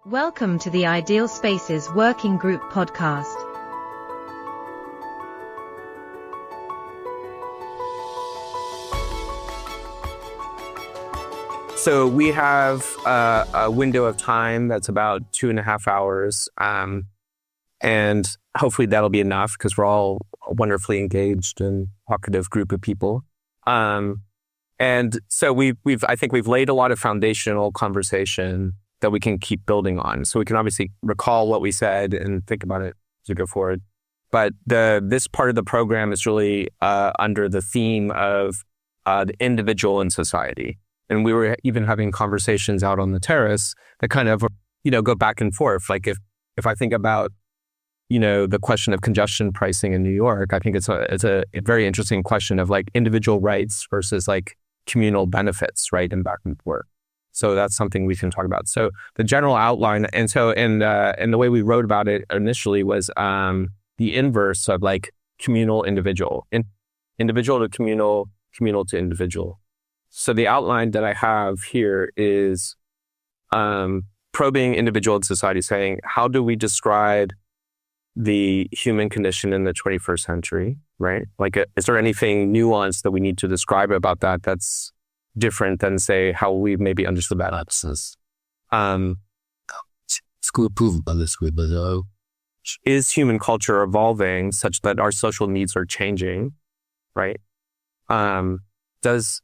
Welcome to the Ideal Spaces Working Group podcast. So we have a window of time that's about 2.5 hours. And hopefully that'll be enough because we're all a wonderfully engaged and talkative group of people. And so I think we've laid a lot of foundational conversation that we can keep building on. So we can obviously recall what we said and think about it as we go forward. But this part of the program is really under the theme of the individual in society. And we were even having conversations out on the terrace that kind of, go back and forth. Like if I think about, the question of congestion pricing in New York, I think it's a very interesting question of like individual rights versus like communal benefits, right? And back and forth. So that's something we can talk about. So the general outline, and the way we wrote about it initially was the inverse of like communal individual, individual to communal, communal to individual. So the outline that I have here is probing individual in society, saying how do we describe the human condition in the 21st century, right? Like, is there anything nuanced that we need to describe about that that's different than, say, how we maybe understood that? Is human culture evolving such that our social needs are changing, right? The answer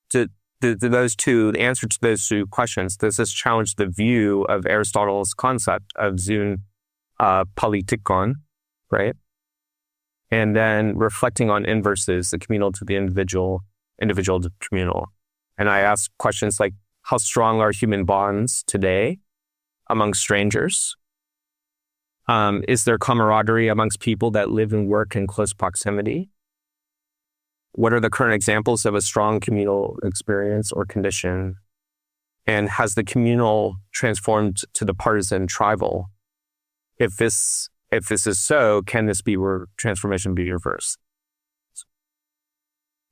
to those two questions, does this challenge the view of Aristotle's concept of zoon politikon, right? And then reflecting on inverses, the communal to the individual, individual to communal. And I ask questions like, how strong are human bonds today among strangers? Is there camaraderie amongst people that live and work in close proximity? What are the current examples of a strong communal experience or condition? And has the communal transformed to the partisan tribal? If this is so, can this transformation be reversed?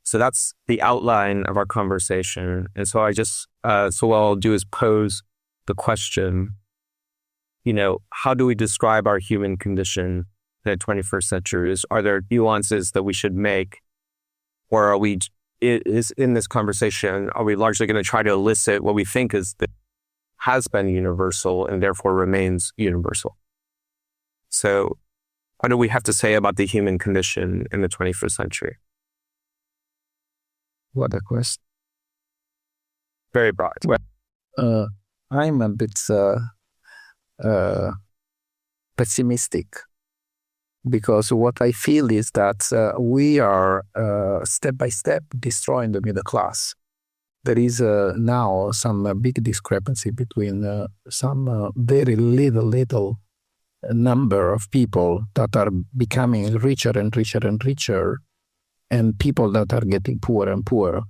So that's the outline of our conversation. And so so what I'll do is pose the question, how do we describe our human condition in the 21st century? Are there nuances that we should make? Or in this conversation, are we largely going to try to elicit what we think has been universal and therefore remains universal? So what do we have to say about the human condition in the 21st century? What a question. Very broad. Well, I'm a bit pessimistic because what I feel is that we are step by step destroying the middle class. There is now some big discrepancy between some very little number of people that are becoming richer and richer and richer, and people that are getting poorer and poorer.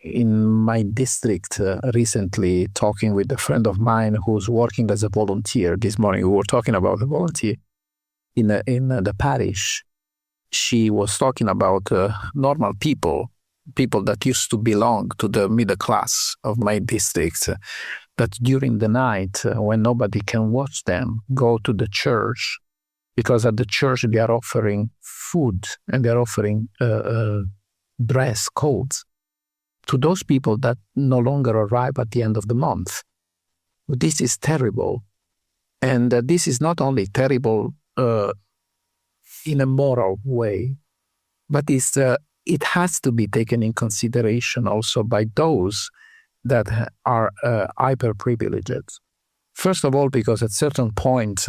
In my district, recently, talking with a friend of mine who's working as a volunteer, this morning we were talking about a volunteer in the parish. She was talking about normal people that used to belong to the middle class of my district, that during the night, when nobody can watch them, go to the church, because at the church they are offering food and they're offering dress codes to those people that no longer arrive at the end of the month. This is terrible. And this is not only terrible in a moral way, but it has to be taken in consideration also by those that are hyper-privileged. First of all, because at certain point,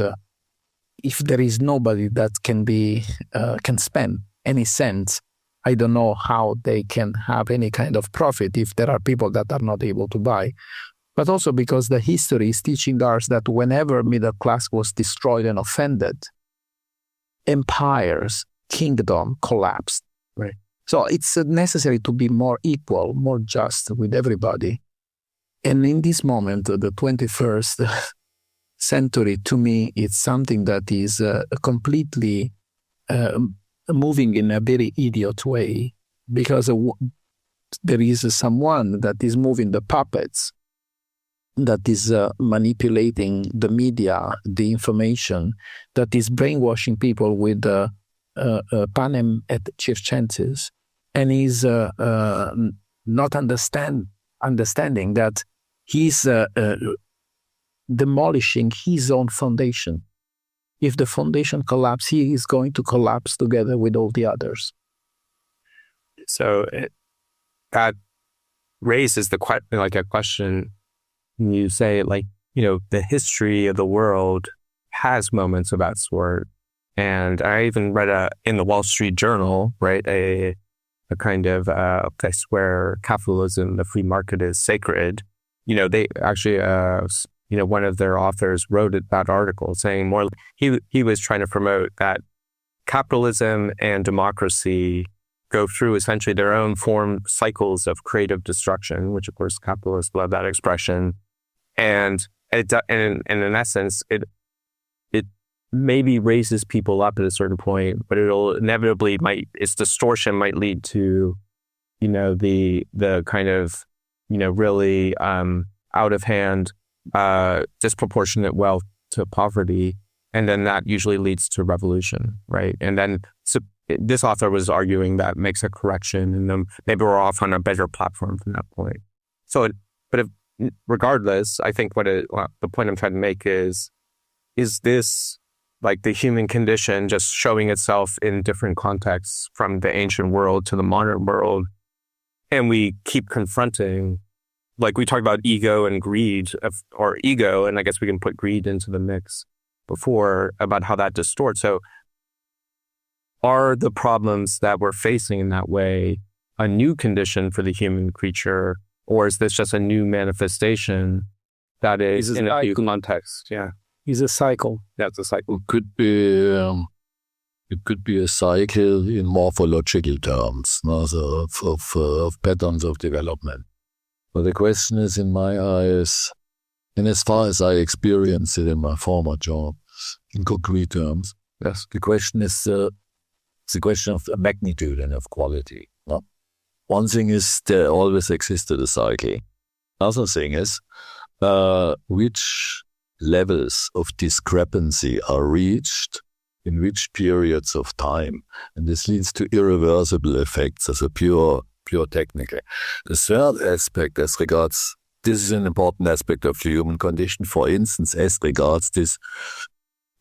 if there is nobody that can spend any cent, I don't know how they can have any kind of profit if there are people that are not able to buy. But also because the history is teaching us that whenever middle class was destroyed and offended, empires, kingdom collapsed. Right. So it's necessary to be more equal, more just with everybody. And in this moment, the 21st century, to me, it's something that is completely moving in a very idiot way, because there is someone that is moving the puppets that is manipulating the media, the information, that is brainwashing people with panem et circenses, and is not understanding that he's demolishing his own foundation. If the foundation collapses, he is going to collapse together with all the others. So that raises a question. You say, the history of the world has moments of that sort. And I even read in the Wall Street Journal, right, a kind of place where capitalism, the free market is sacred. They actually, one of their authors wrote that article saying he was trying to promote that capitalism and democracy go through essentially their own cycles of creative destruction, which of course capitalists love that expression. And in essence, it maybe raises people up at a certain point, but it'll inevitably its distortion might lead to, the kind of, really out of hand, disproportionate wealth to poverty. And then that usually leads to revolution, right? And then this author was arguing that makes a correction, and then maybe we're off on a better platform from that point. Regardless, I think the point I'm trying to make is this like the human condition just showing itself in different contexts from the ancient world to the modern world? And we keep confronting, like we talked about ego and greed, or ego, and I guess we can put greed into the mix before, about how that distorts. So are the problems that we're facing in that way a new condition for the human creature, or is this just a new manifestation that is in a new context? Yeah. It's a cycle. That's a cycle. It could be a cycle in morphological terms, of patterns of development. But the question is, in my eyes, and as far as I experienced it in my former job, in concrete terms, yes, the question is the question of magnitude and of quality. No? One thing is there always existed a cycle. Other thing is which levels of discrepancy are reached in which periods of time, and this leads to irreversible effects as a pure technical. The third aspect as regards, this is an important aspect of the human condition, for instance, as regards this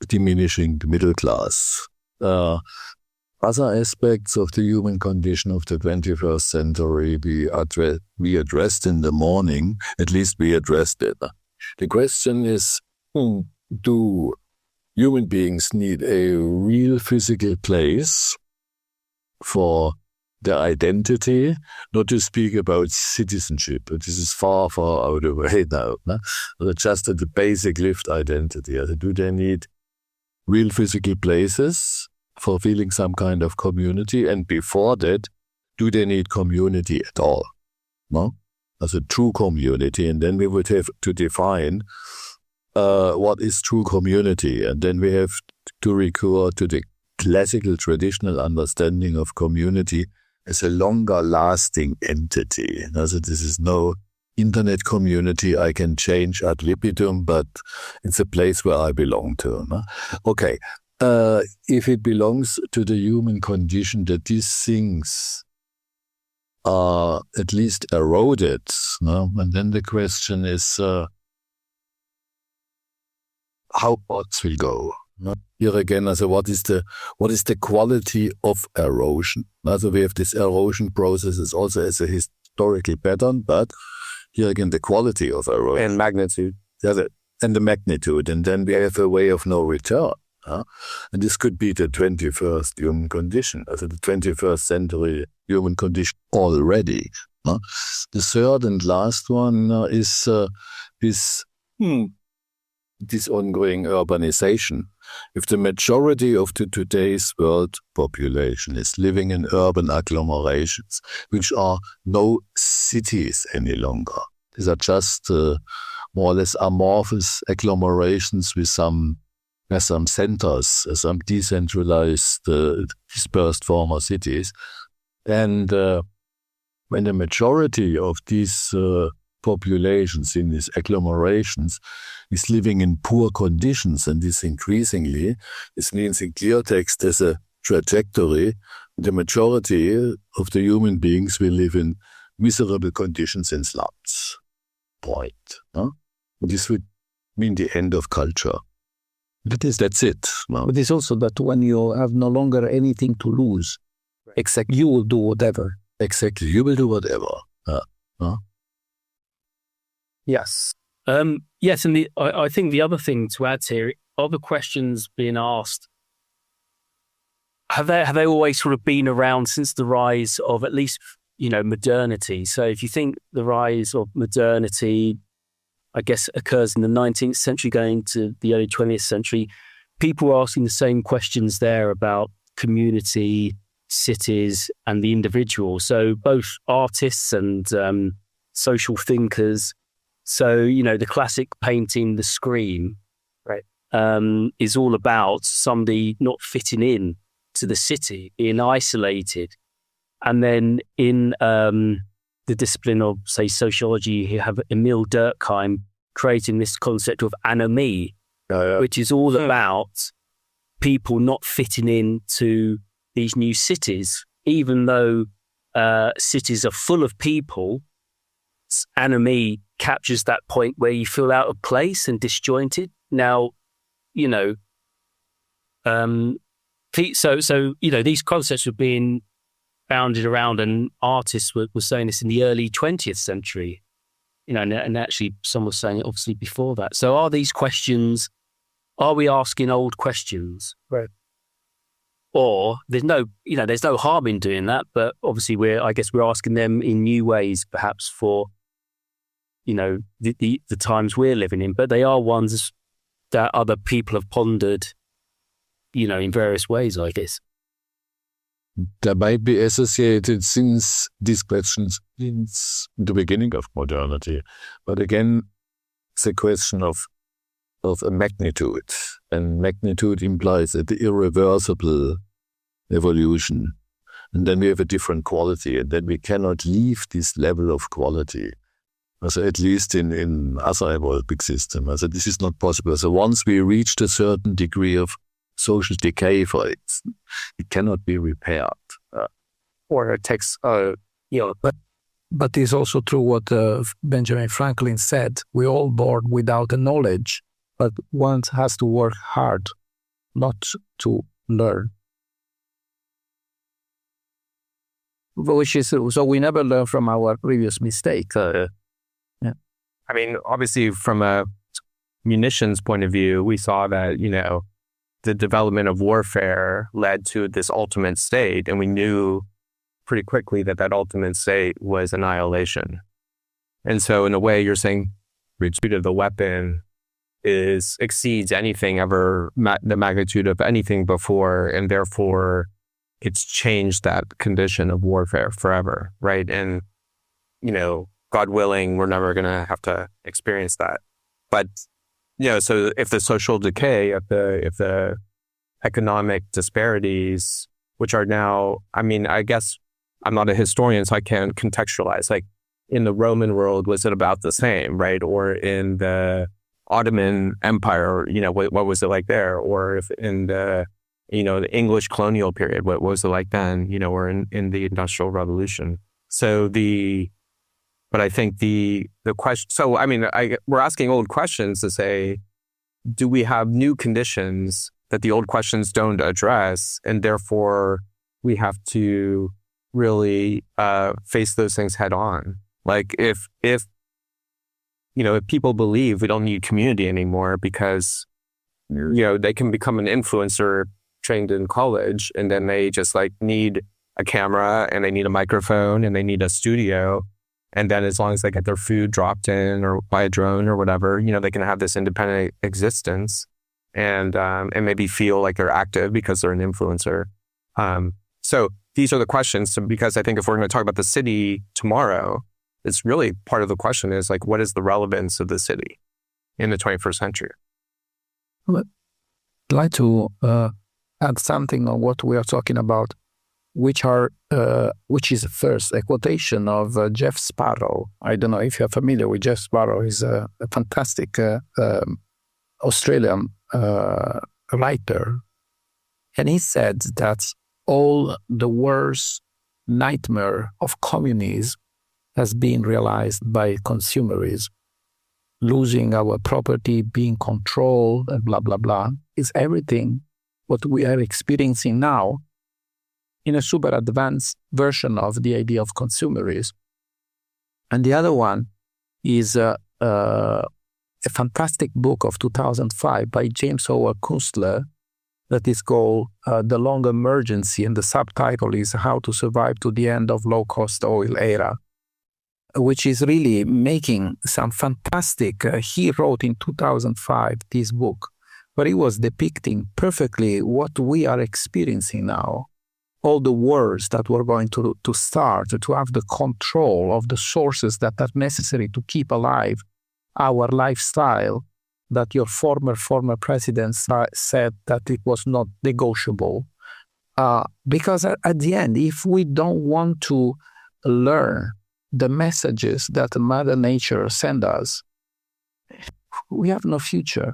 diminishing the middle class. Other aspects of the human condition of the 21st century we addressed in the morning, at least we addressed it. The question is, do human beings need a real physical place for their identity? Not to speak about citizenship, but this is far, far out of the way now. No? Just the basic lived identity. Do they need real physical places for feeling some kind of community? And before that, do they need community at all? No? As a true community. And then we would have to define what is true community. And then we have to recur to the classical traditional understanding of community as a longer lasting entity. So this is no internet community I can change ad libitum, but it's a place where I belong to. No? Okay. If it belongs to the human condition that these things are at least eroded, no? And then the question is, how thoughts will go. No? Here again, what is the quality of erosion? So we have this erosion process also as a historical pattern, but here again, the quality of erosion. And magnitude. And the magnitude. And then we have a way of no return. And this could be the 21st human condition, the 21st century human condition already. The third and last one is this ongoing urbanization. If the majority of today's world population is living in urban agglomerations, which are no cities any longer, these are just more or less amorphous agglomerations with some centers, some decentralized, dispersed former cities. And when the majority of these populations in these agglomerations is living in poor conditions, and this increasingly, this means in clear text there's a trajectory. The majority of the human beings will live in miserable conditions in slums. Point. Huh? This would mean the end of culture. That's it. No? But it's also that when you have no longer anything to lose, exactly, you will do whatever. Exactly, you will do whatever. Yes. Yes, and I think the other thing to add here, are the questions being asked, have they always sort of been around since the rise of at least, modernity? So if you think the rise of modernity, I guess, occurs in the 19th century going to the early 20th century, people were asking the same questions there about community, cities, and the individual. So both artists and social thinkers. So, the classic painting, The Scream, right, is all about somebody not fitting in to the city, being isolated. And then in the discipline of, say, sociology, you have Emil Durkheim creating this concept of anomie, which is all about people not fitting in to these new cities. Even though cities are full of people, anomie captures that point where you feel out of place and disjointed. Now, these concepts were being bounded around, and artists were saying this in the early 20th century, and actually some were saying it obviously before that. So are we asking old questions? Right. Or there's no harm in doing that, but obviously we're asking them in new ways, perhaps for, the times we're living in, but they are ones that other people have pondered, in various ways, I guess. There might be associated since these questions since the beginning of modernity. But again, it's a question of a magnitude. And magnitude implies an irreversible evolution. And then we have a different quality. And then we cannot leave this level of quality. So at least in other evolving systems. So this is not possible. So once we reached a certain degree of social decay, for it cannot be repaired. Or it takes, But it's also true what Benjamin Franklin said. We're all born without the knowledge, but one has to work hard not to learn. Which is, so we never learn from our previous mistake. I mean, obviously from a munitions point of view, we saw that, the development of warfare led to this ultimate state, and we knew pretty quickly that ultimate state was annihilation. And so in a way, you're saying the speed of the weapon exceeds anything ever, the magnitude of anything before, and therefore it's changed that condition of warfare forever, right? And, God willing, we're never going to have to experience that. But so if the social decay, if the economic disparities, which are now, I guess I'm not a historian, so I can't contextualize. Like in the Roman world, was it about the same, right? Or in the Ottoman Empire, what was it like there? Or if in the, the English colonial period, what was it like then? Or in the Industrial Revolution. But I think the question, so we're asking old questions to say, do we have new conditions that the old questions don't address, and therefore we have to really face those things head on? Like if people believe we don't need community anymore because they can become an influencer trained in college, and then they just need a camera and they need a microphone and they need a studio. And then as long as they get their food dropped in or by a drone or whatever, they can have this independent existence and maybe feel like they're active because they're an influencer. So these are the questions. Because I think if we're going to talk about the city tomorrow, it's really part of the question is what is the relevance of the city in the 21st century? I'd like to add something on what we are talking about. which is first a quotation of Jeff Sparrow. I don't know if you're familiar with Jeff Sparrow. He's a fantastic Australian writer. And he said that all the worst nightmare of communism has been realized by consumerism. Losing our property, being controlled, and blah, blah, blah, is everything what we are experiencing now in a super advanced version of the idea of consumerism. And the other one is a fantastic book of 2005 by James Howard Kunstler that is called The Long Emergency, and the subtitle is How to Survive to the End of Low-Cost Oil Era, which is really making some fantastic, he wrote in 2005 this book, where he was depicting perfectly what we are experiencing now. All the wars that we're going to start, to have the control of the sources that are necessary to keep alive our lifestyle, that your former president said that it was not negotiable. Because at the end, if we don't want to learn the messages that Mother Nature sends us, we have no future.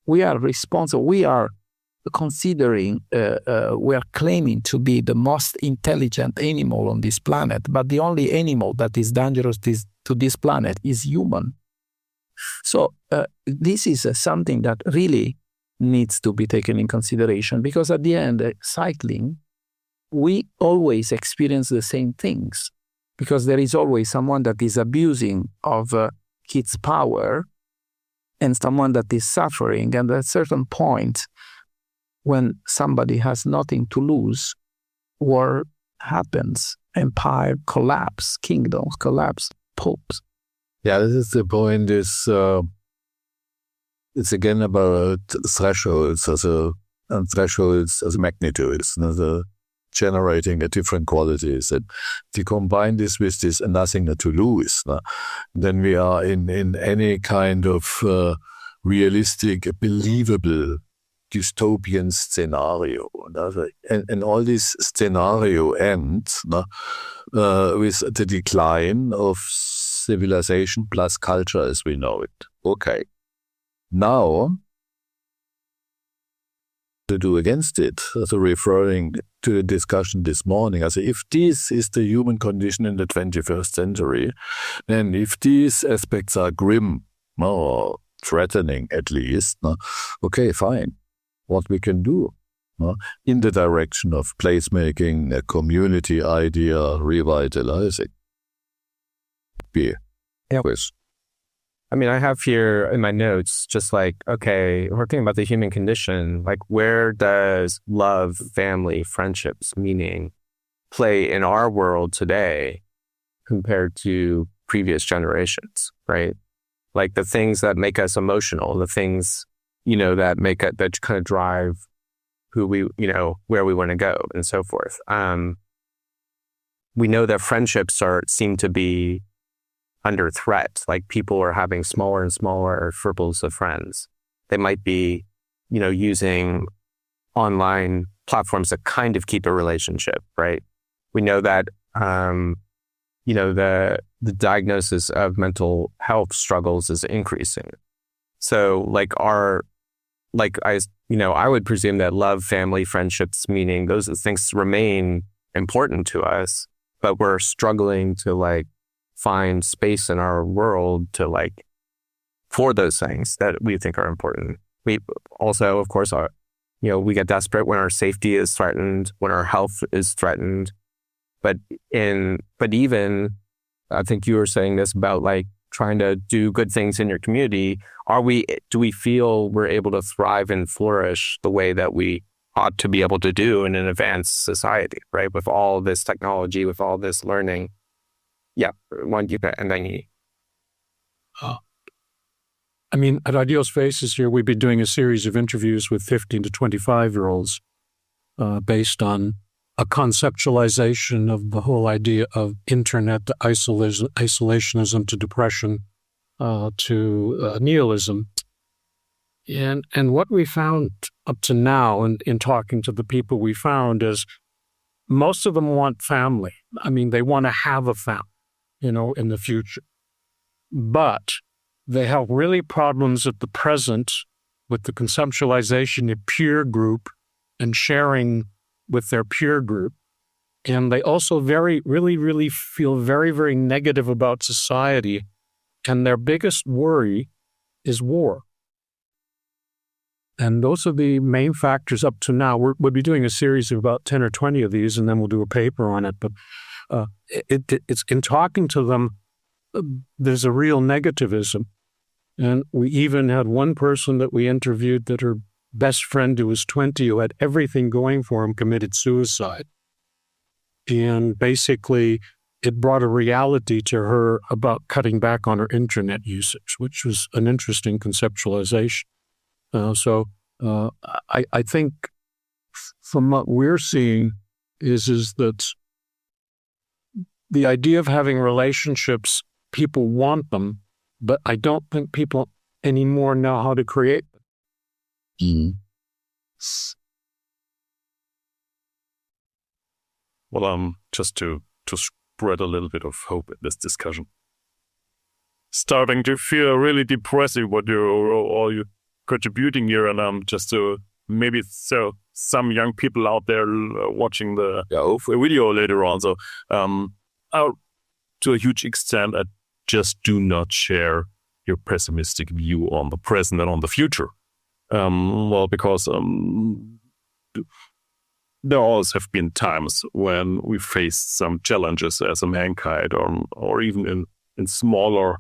We are responsible. We are considering, we are claiming to be the most intelligent animal on this planet, but the only animal that is dangerous to this planet is human. So this is something that really needs to be taken in consideration, because at the end, cycling, we always experience the same things, because there is always someone that is abusing of its power and someone that is suffering. And at a certain point, when somebody has nothing to lose, war happens, empire collapse, kingdoms collapse, popes. Yeah, this is the point. It's again about thresholds and thresholds as magnitudes, generating at different qualities. And if you combine this with this and nothing to lose, then we are in any kind of realistic, believable dystopian scenario. And all this scenario ends with the decline of civilization plus culture as we know it. Okay. Now, to do against it, so referring to the discussion this morning, as if this is the human condition in the 21st century, and if these aspects are grim or threatening at least, okay, fine. What we can do in the direction of placemaking, a community idea, revitalizing. I mean, I have here in my notes, just like, okay, we're thinking about the human condition, like where does love, family, friendships, meaning play in our world today compared to previous generations, right? Like the things that make us emotional, the things, that make it, that kind of drive who we, where we want to go and so forth. We know that friendships seem to be under threat. Like people are having smaller and smaller circles of friends. They might be, using online platforms to kind of keep a relationship, right? We know that, the diagnosis of mental health struggles is increasing. So I would presume that love, family, friendships, meaning those things remain important to us, but we're struggling to find space in our world to for those things that we think are important. We also, of course, we get desperate when our safety is threatened, when our health is threatened. But even, I think you were saying this about trying to do good things in your community. Do we feel we're able to thrive and flourish the way that we ought to be able to do in an advanced society, right? With all this technology, with all this learning. Yeah, one you and then you. At Ideal Spaces here, we've been doing a series of interviews with 15 to 25-year-olds based on a conceptualization of the whole idea of internet to isolationism to depression to nihilism. And what we found up to now in talking to the people we found is most of them want family. I mean, they want to have a family, in the future. But they have really problems at the present with the conceptualization of peer group and sharing with their peer group. And they also really feel very, very negative about society. And their biggest worry is war. And those are the main factors up to now. We'll be doing a series of about 10 or 20 of these, and then we'll do a paper on it. But it's in talking to them, there's a real negativism. And we even had one person that we interviewed that her best friend, who was 20, who had everything going for him, committed suicide. And basically, it brought a reality to her about cutting back on her internet usage, which was an interesting conceptualization. So I think from what we're seeing is that the idea of having relationships, people want them, but I don't think people anymore know how to create them. Mm. Well, just to spread a little bit of hope in this discussion. Starting to feel really depressive what you're contributing here, and just to maybe so some young people out there watching the video later on. So, to a huge extent, I just do not share your pessimistic view on the present and on the future. Because there always have been times when we faced some challenges as a mankind, or even in smaller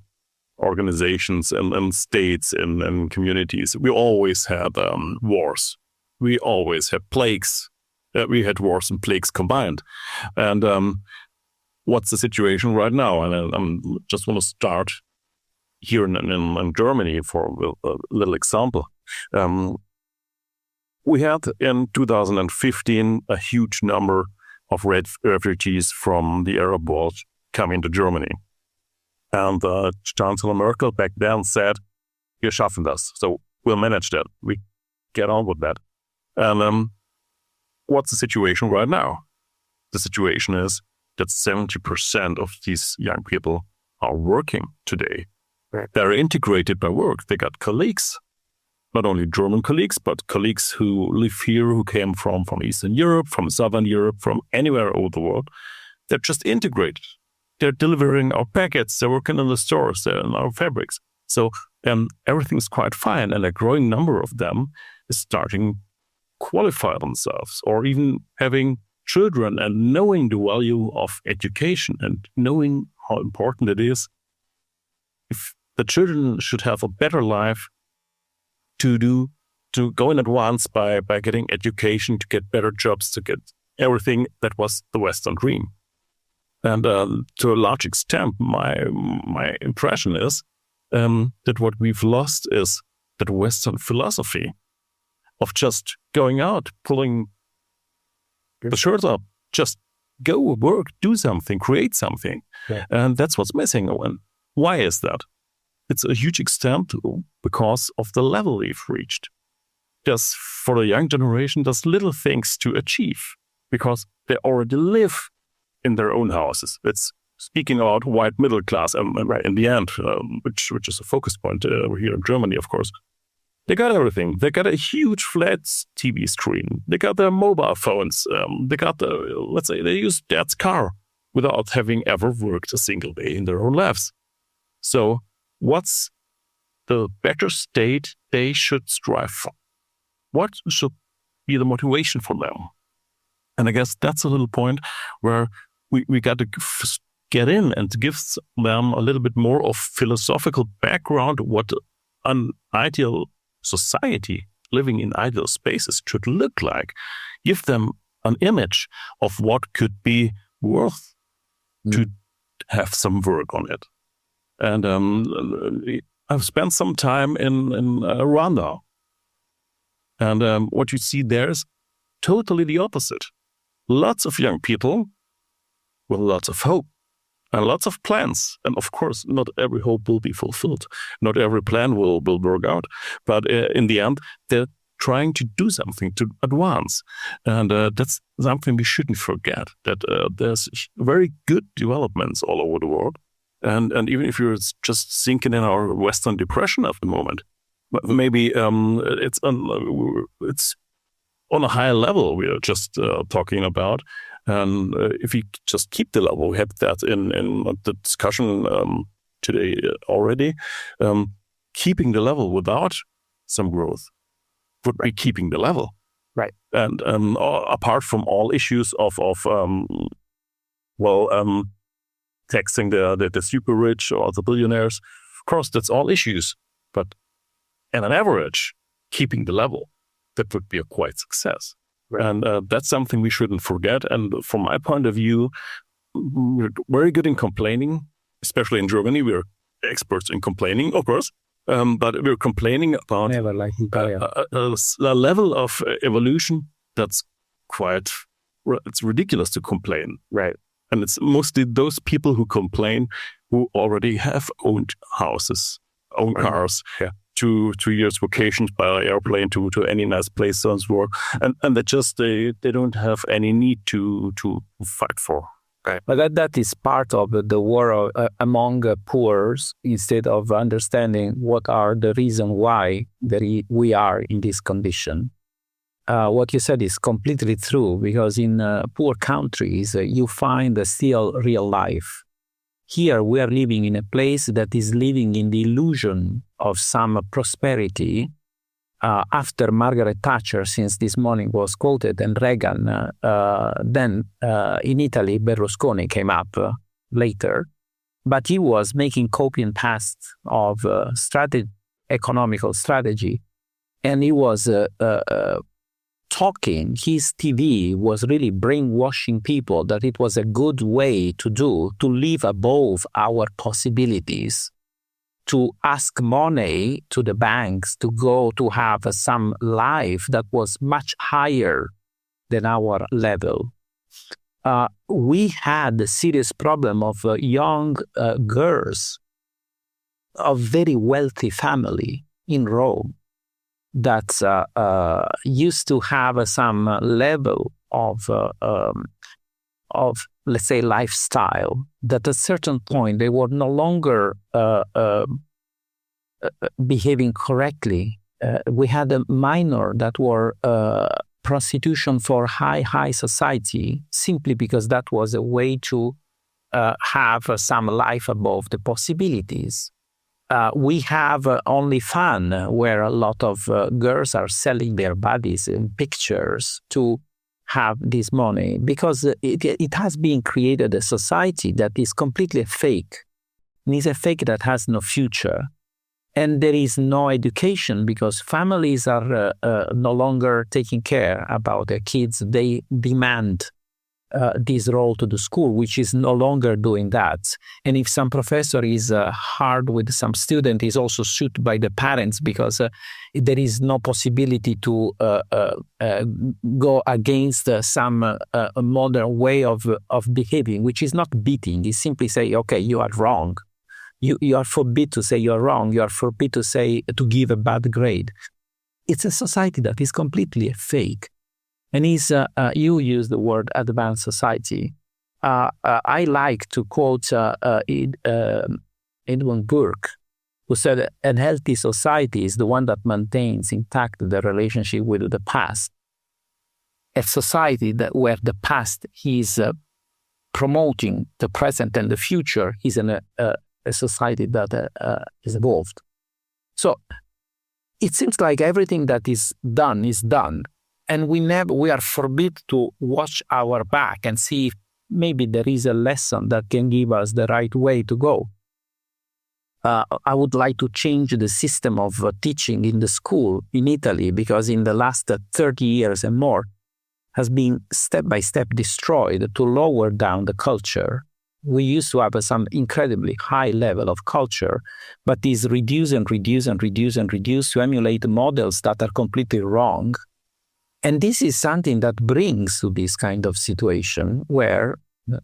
organizations and states and communities. We always had wars. We always had plagues. We had wars and plagues combined. And what's the situation right now? And I just want to start here in Germany for a little example. We had in 2015 a huge number of refugees from the Arab world coming to Germany. And Chancellor Merkel back then said, "Wir schaffen das." So we'll manage that. We get on with that. And what's the situation right now? The situation is that 70% of these young people are working today. They're integrated by work. They got colleagues, not only German colleagues, but colleagues who live here, who came from Eastern Europe, from Southern Europe, from anywhere over the world. They're just integrated. They're delivering our packets. They're working in the stores. They're in our fabrics. So everything's quite fine. And a growing number of them is starting to qualify themselves, or even having children and knowing the value of education and knowing how important it is. If the children should have a better life, to go in advance by getting education, to get better jobs, to get everything that was the Western dream. And to a large extent, my impression is that what we've lost is that Western philosophy of just going out, pulling the shirt up, just go work, do something, create something. Yeah. And that's what's missing. And why is that? It's a huge extent because of the level we've reached. Just for the young generation, there's little things to achieve because they already live in their own houses. It's speaking about white middle class, and in the end, which is a focus point here in Germany, of course. They got everything. They got a huge flat TV screen. They got their mobile phones. They got let's say they use dad's car without having ever worked a single day in their own lives. So what's the better state they should strive for? What should be the motivation for them? And I guess that's a little point where we got to get in and give them a little bit more of philosophical background, what an ideal society living in ideal spaces should look like. Give them an image of what could be worth to have some work on it. And I've spent some time in Rwanda. And what you see there is totally the opposite. Lots of young people with lots of hope and lots of plans. And of course, not every hope will be fulfilled. Not every plan will work out. But in the end, they're trying to do something to advance. And that's something we shouldn't forget, that there's very good developments all over the world. And even if you're just sinking in our Western depression at the moment, maybe it's on a higher level we are just talking about. And if we just keep the level, we had that in the discussion today already, keeping the level without some growth would be keeping the level. Right. And apart from all issues of taxing the super rich or the billionaires, of course, that's all issues. But on an average, keeping the level, that would be a quite success. Right. And that's something we shouldn't forget. And from my point of view, we're very good in complaining, especially in Germany. We're experts in complaining, of course. But we're complaining about a level of evolution that's it's ridiculous to complain. Right. And it's mostly those people who complain who already have owned houses, own cars, 2 years vacations by airplane to any nice place to work. And they don't have any need to fight for. Okay. But that is part of the war among poors, instead of understanding what are the reasons why we are in this condition. What you said is completely true, because in poor countries, you find still real life. Here, we are living in a place that is living in the illusion of some prosperity. After Margaret Thatcher, since this morning was quoted, and Reagan, then in Italy, Berlusconi came up later. But he was making copy and paste of economical strategy. And he was talking, his TV was really brainwashing people that it was a good way to live above our possibilities, to ask money to the banks to go to have some life that was much higher than our level. We had a serious problem of young girls of very wealthy family in Rome that used to have some level of let's say, lifestyle, that at a certain point they were no longer behaving correctly. We had a minor that were prostitution for high society, simply because that was a way to have some life above the possibilities. We have Only Fun, where a lot of girls are selling their bodies in pictures to have this money, because it has been created a society that is completely fake. It is a fake that has no future. And there is no education, because families are no longer taking care about their kids. They demand this role to the school, which is no longer doing that. And if some professor is hard with some student, is also sued by the parents, because there is no possibility to go against some modern way of behaving, which is not beating. It's simply say, okay, you are wrong. You are forbidden to say you're wrong. You are forbidden to give a bad grade. It's a society that is completely fake. And you use the word advanced society. I like to quote Edmund Burke, who said, "A healthy society is the one that maintains intact the relationship with the past. A society where the past is promoting the present and the future is a society that is evolved." So it seems like everything that is done is done. And we are forbidden to watch our back and see if maybe there is a lesson that can give us the right way to go. I would like to change the system of teaching in the school in Italy, because in the last 30 years and more has been step by step destroyed to lower down the culture. We used to have some incredibly high level of culture, but is reduced to emulate models that are completely wrong. And this is something that brings to this kind of situation where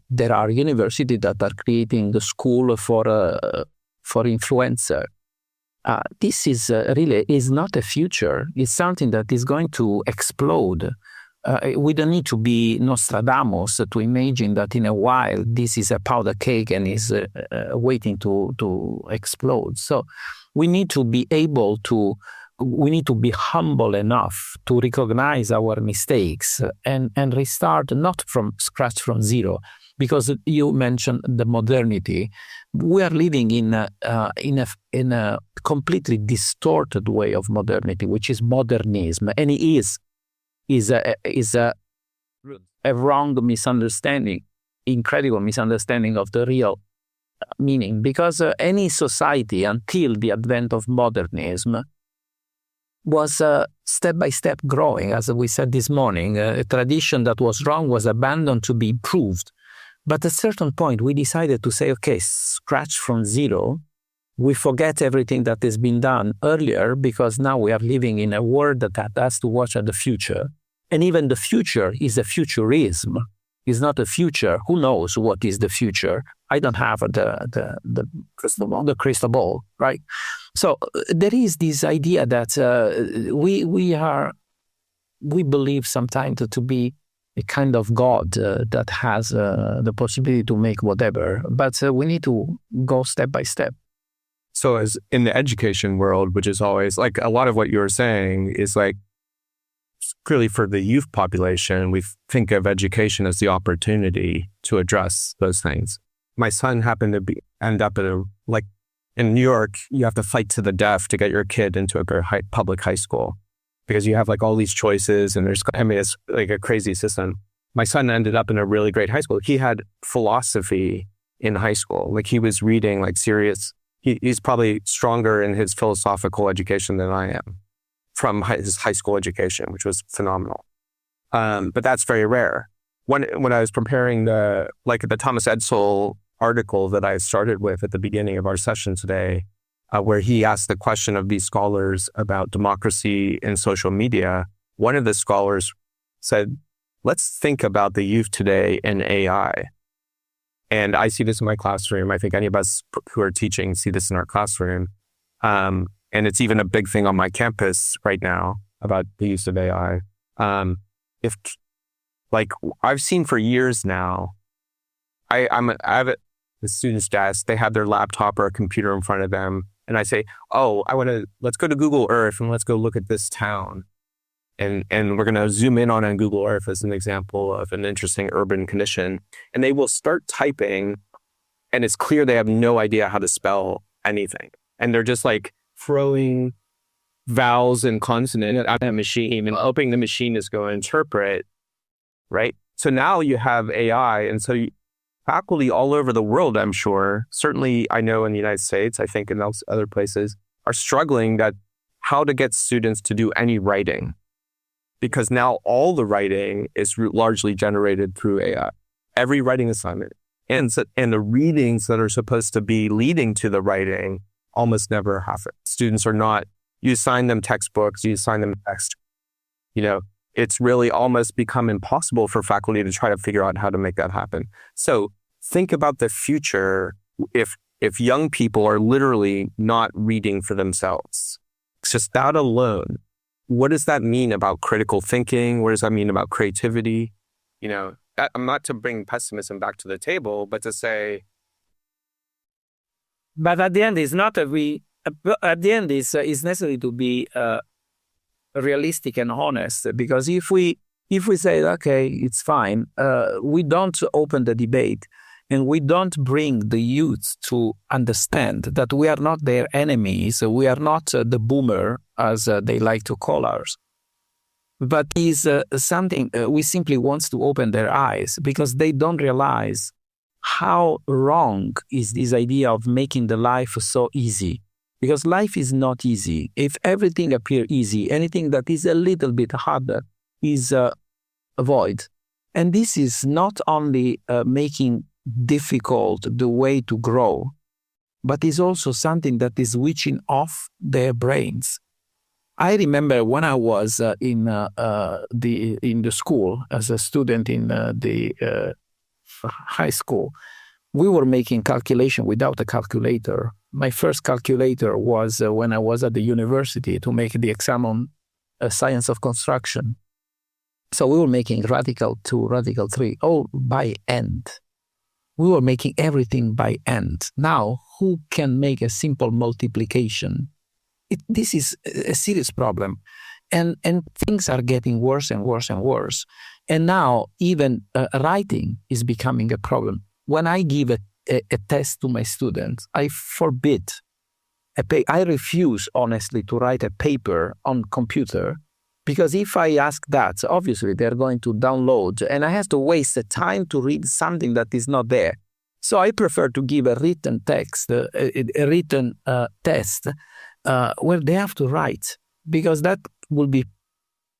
there are universities that are creating the school for influencer. this is really is not a future. It's something that is going to explode. We don't need to be Nostradamus to imagine that in a while this is a powder cake and is waiting to explode. So we need to be we need to be humble enough to recognize our mistakes and restart not from scratch, from zero. Because you mentioned the modernity, we are living in a completely distorted way of modernity, which is modernism, and it is a wrong misunderstanding, incredible misunderstanding of the real meaning. Because any society until the advent of modernism was step by step growing, as we said this morning. A tradition that was wrong was abandoned to be improved. But at a certain point, we decided to say, okay, scratch from zero. We forget everything that has been done earlier because now we are living in a world that has to watch at the future. And even the future is a futurism. It's not a future. Who knows what is the future? I don't have the crystal ball, right? So there is this idea that we believe sometimes to be a kind of God that has the possibility to make whatever, but we need to go step by step. So as in the education world, which is always like a lot of what you were saying is like, clearly for the youth population, we think of education as the opportunity to address those things. My son happened to end up in New York, you have to fight to the death to get your kid into a public high school, because you have like all these choices and it's like a crazy system. My son ended up in a really great high school. He had philosophy in high school. Like he was reading like serious, he's probably stronger in his philosophical education than I am from his high school education, which was phenomenal. But that's very rare. When I was preparing the Thomas Edsall article that I started with at the beginning of our session today, where he asked the question of these scholars about democracy in social media, one of the scholars said, let's think about the youth today in AI. And I see this in my classroom. I think any of us who are teaching see this in our classroom. And it's even a big thing on my campus right now about the use of AI. I've seen for years now, I have the students' desk, they have their laptop or a computer in front of them. And I say, let's go to Google Earth and let's go look at this town. And we're going to zoom in on Google Earth as an example of an interesting urban condition. And they will start typing, and it's clear they have no idea how to spell anything. And they're just like throwing vowels and consonants at a machine and hoping the machine is going to interpret, right? So now you have AI. And so faculty all over the world, I'm sure, certainly I know in the United States, I think in other places, are struggling that how to get students to do any writing. Because now all the writing is largely generated through AI. Every writing assignment. And the readings that are supposed to be leading to the writing almost never happen. Students are not, you assign them textbooks, you assign them text. It's really almost become impossible for faculty to try to figure out how to make that happen. So think about the future if young people are literally not reading for themselves. It's just that alone. What does that mean about critical thinking? What does that mean about creativity? I'm not to bring pessimism back to the table, but to say. But at the end, it's not it's necessary to be realistic and honest, because if we say, okay, it's fine, we don't open the debate and we don't bring the youth to understand that we are not their enemies, we are not the boomer, as they like to call ours, but is something we simply want to open their eyes, because they don't realize how wrong is this idea of making the life so easy. Because life is not easy. If everything appears easy, anything that is a little bit harder is a void. And this is not only making difficult the way to grow, but is also something that is switching off their brains. I remember when I was in the school as a student in the high school, we were making calculation without a calculator, my first calculator was when I was at the university to make the exam on science of construction. So we were making radical 2, radical 3, all by hand. We were making everything by hand. Now, who can make a simple multiplication? This is a serious problem. And things are getting worse and worse and worse. And now even writing is becoming a problem. When I give a test to my students, I forbid, I refuse honestly to write a paper on computer, because if I ask that, obviously they're going to download and I have to waste the time to read something that is not there. So I prefer to give a written text, a written test where they have to write, because that will be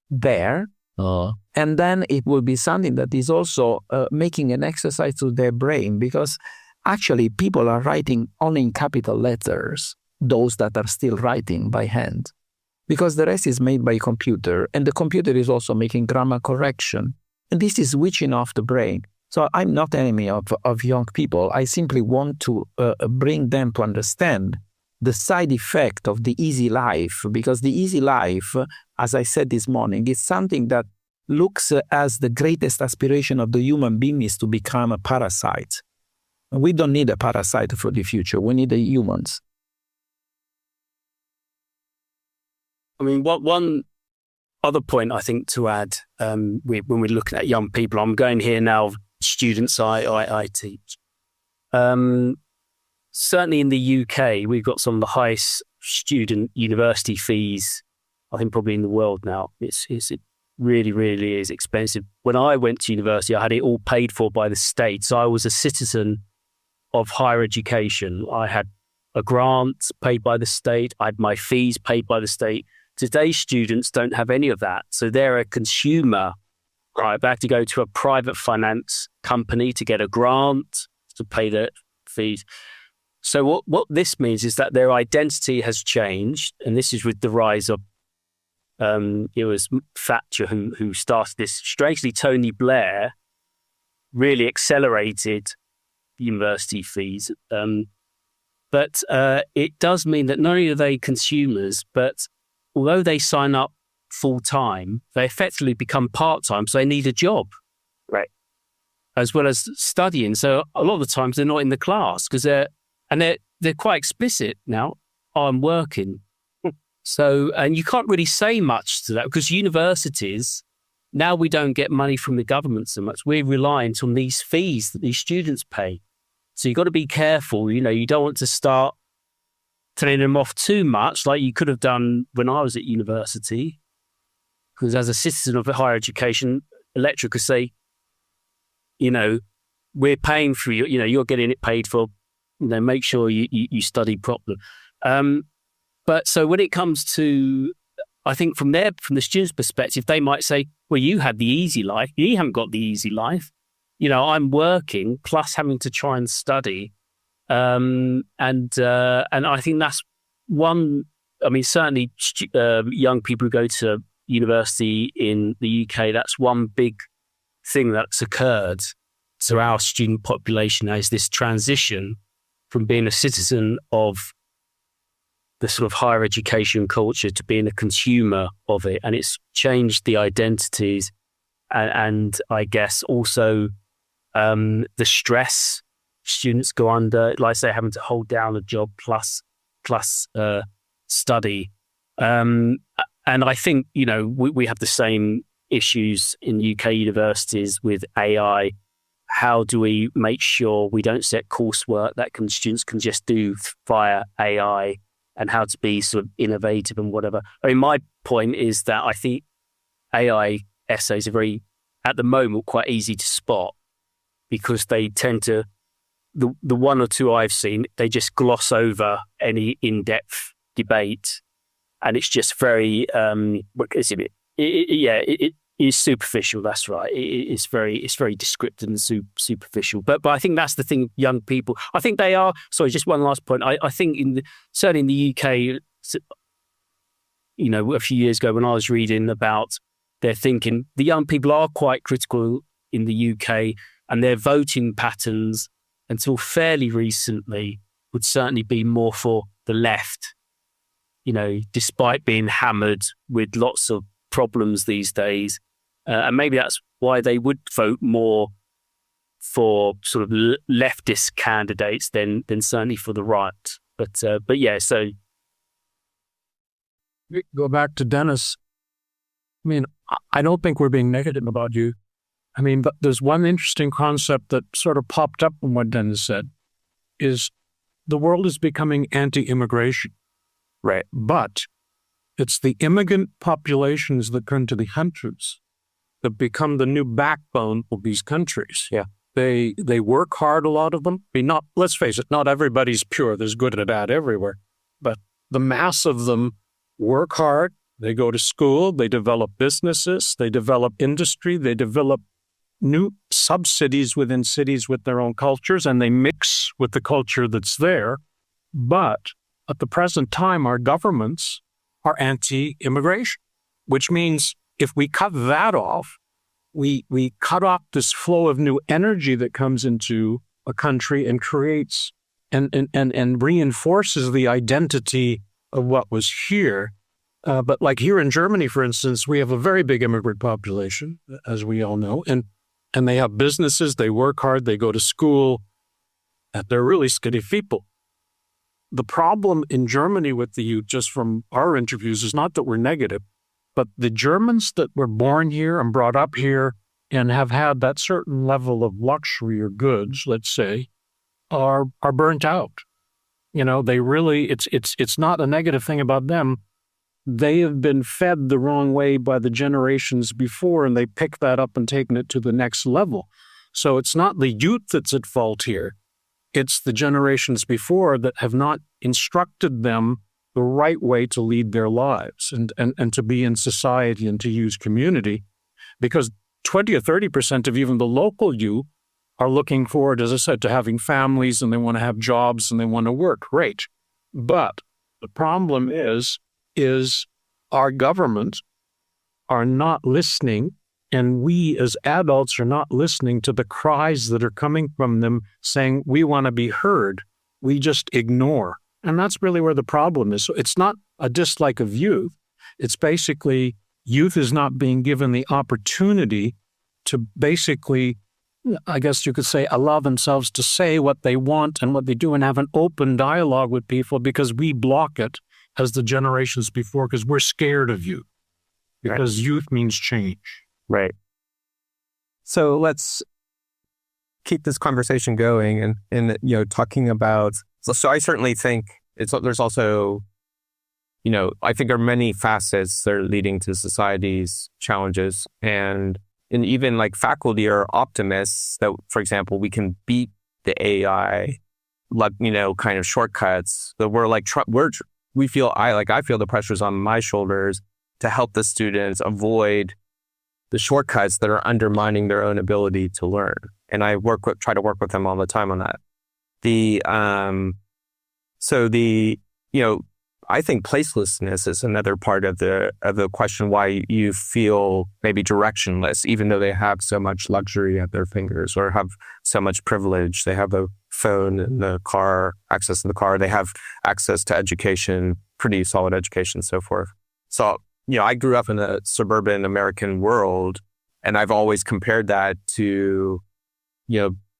there. And then it will be something that is also making an exercise to their brain, because actually people are writing only in capital letters, those that are still writing by hand, because the rest is made by computer, and the computer is also making grammar correction. And this is switching off the brain. So I'm not enemy of young people. I simply want to bring them to understand the side effect of the easy life, because the easy life, as I said this morning, is something that looks as the greatest aspiration of the human being is to become a parasite. We don't need a parasite for the future. We need the humans. I mean, one other point I think to add, when we're looking at young people, I'm going here now, students I teach. Certainly in the UK, we've got some of the highest student university fees, I think probably in the world now. It really, really is expensive. When I went to university, I had it all paid for by the state. So I was a citizen of higher education. I had a grant paid by the state. I had my fees paid by the state. Today's students don't have any of that. So they're a consumer, right? They have to go to a private finance company to get a grant to pay their fees. So what this means is that their identity has changed. And this is with the rise of, it was Thatcher who started this. Strangely, Tony Blair really accelerated university fees. But it does mean that not only are they consumers, but although they sign up full-time, they effectively become part-time, so they need a job, right, as well as studying. So a lot of the times they're not in the class because they're quite explicit now. I'm working. So, and you can't really say much to that because universities, now we don't get money from the government so much. We're reliant on these fees that these students pay. So you've got to be careful. You don't want to start telling them off too much like you could have done when I was at university. Because as a citizen of higher education, a lecturer could say, we're paying for you, you're getting it paid for, make sure you study properly. But so when it comes to, I think from the student's perspective, they might say, well, you had the easy life. You haven't got the easy life. I'm working plus having to try and study. And I think that's one, certainly young people who go to university in the UK, that's one big thing that's occurred to our student population as this transition from being a citizen of the sort of higher education culture to being a consumer of it. And it's changed the identities and I guess also the stress students go under, like I say, having to hold down a job plus study. And I think, we have the same issues in UK universities with AI. How do we make sure we don't set coursework that students can just do via AI, and how to be sort of innovative and whatever? My point is that I think AI essays are at the moment, quite easy to spot because they tend to, the one or two I've seen, they just gloss over any in-depth debate. And it's just very, it is superficial. That's right. It's very descriptive and superficial. But I think that's the thing. Young people, I think they are. Sorry, just one last point. I think certainly in the UK, a few years ago when I was reading about their thinking, the young people are quite critical in the UK, and their voting patterns until fairly recently would certainly be more for the left, despite being hammered with lots of problems these days. And maybe that's why they would vote more for sort of leftist candidates than certainly for the right. But yeah, so go back to Dennis. I mean, I don't think we're being negative about you. I mean, but there's one interesting concept that sort of popped up from what Dennis said, is the world is becoming anti-immigration. Right. But it's the immigrant populations that come to the countries that become the new backbone of these countries. Yeah. They work hard, a lot of them. I mean, let's face it, not everybody's pure. There's good and bad everywhere. But the mass of them work hard. They go to school. They develop businesses. They develop industry. They develop new sub-cities within cities with their own cultures, and they mix with the culture that's there. But at the present time, our governments are anti-immigration, which means if we cut that off, we cut off this flow of new energy that comes into a country and creates and reinforces the identity of what was here. But like here in Germany, for instance, we have a very big immigrant population, as we all know, and they have businesses, they work hard, they go to school, and they're really skitty people. The problem in Germany with the youth, just from our interviews, is not that we're negative, but the Germans that were born here and brought up here and have had that certain level of luxury or goods, let's say, are burnt out. They really, it's not a negative thing about them. They have been fed the wrong way by the generations before, and they pick that up and taken it to the next level. So it's not the youth that's at fault here. It's the generations before that have not instructed them the right way to lead their lives and to be in society and to use community. Because 20 or 30% of even the local youth are looking forward, as I said, to having families, and they want to have jobs and they want to work. Great. But the problem is our government are not listening, and we as adults are not listening to the cries that are coming from them saying, we want to be heard. We just ignore. And that's really where the problem is. So it's not a dislike of youth. It's basically youth is not being given the opportunity to basically, I guess you could say, allow themselves to say what they want and what they do and have an open dialogue with people, because we block it as the generations before, because we're scared of youth, because youth means change. Right. So let's keep this conversation going and talking about, so I certainly think there's also, I think there are many facets that are leading to society's challenges, and even like faculty are optimists that, for example, we can beat the AI, kind of shortcuts that I feel the pressures on my shoulders to help the students avoid the shortcuts that are undermining their own ability to learn. And I try to work with them all the time on that. I think placelessness is another part of the question, why you feel maybe directionless, even though they have so much luxury at their fingers or have so much privilege. They have a phone in the car, access to the car. They have access to education, pretty solid education, so forth. So, I grew up in a suburban American world, and I've always compared that to,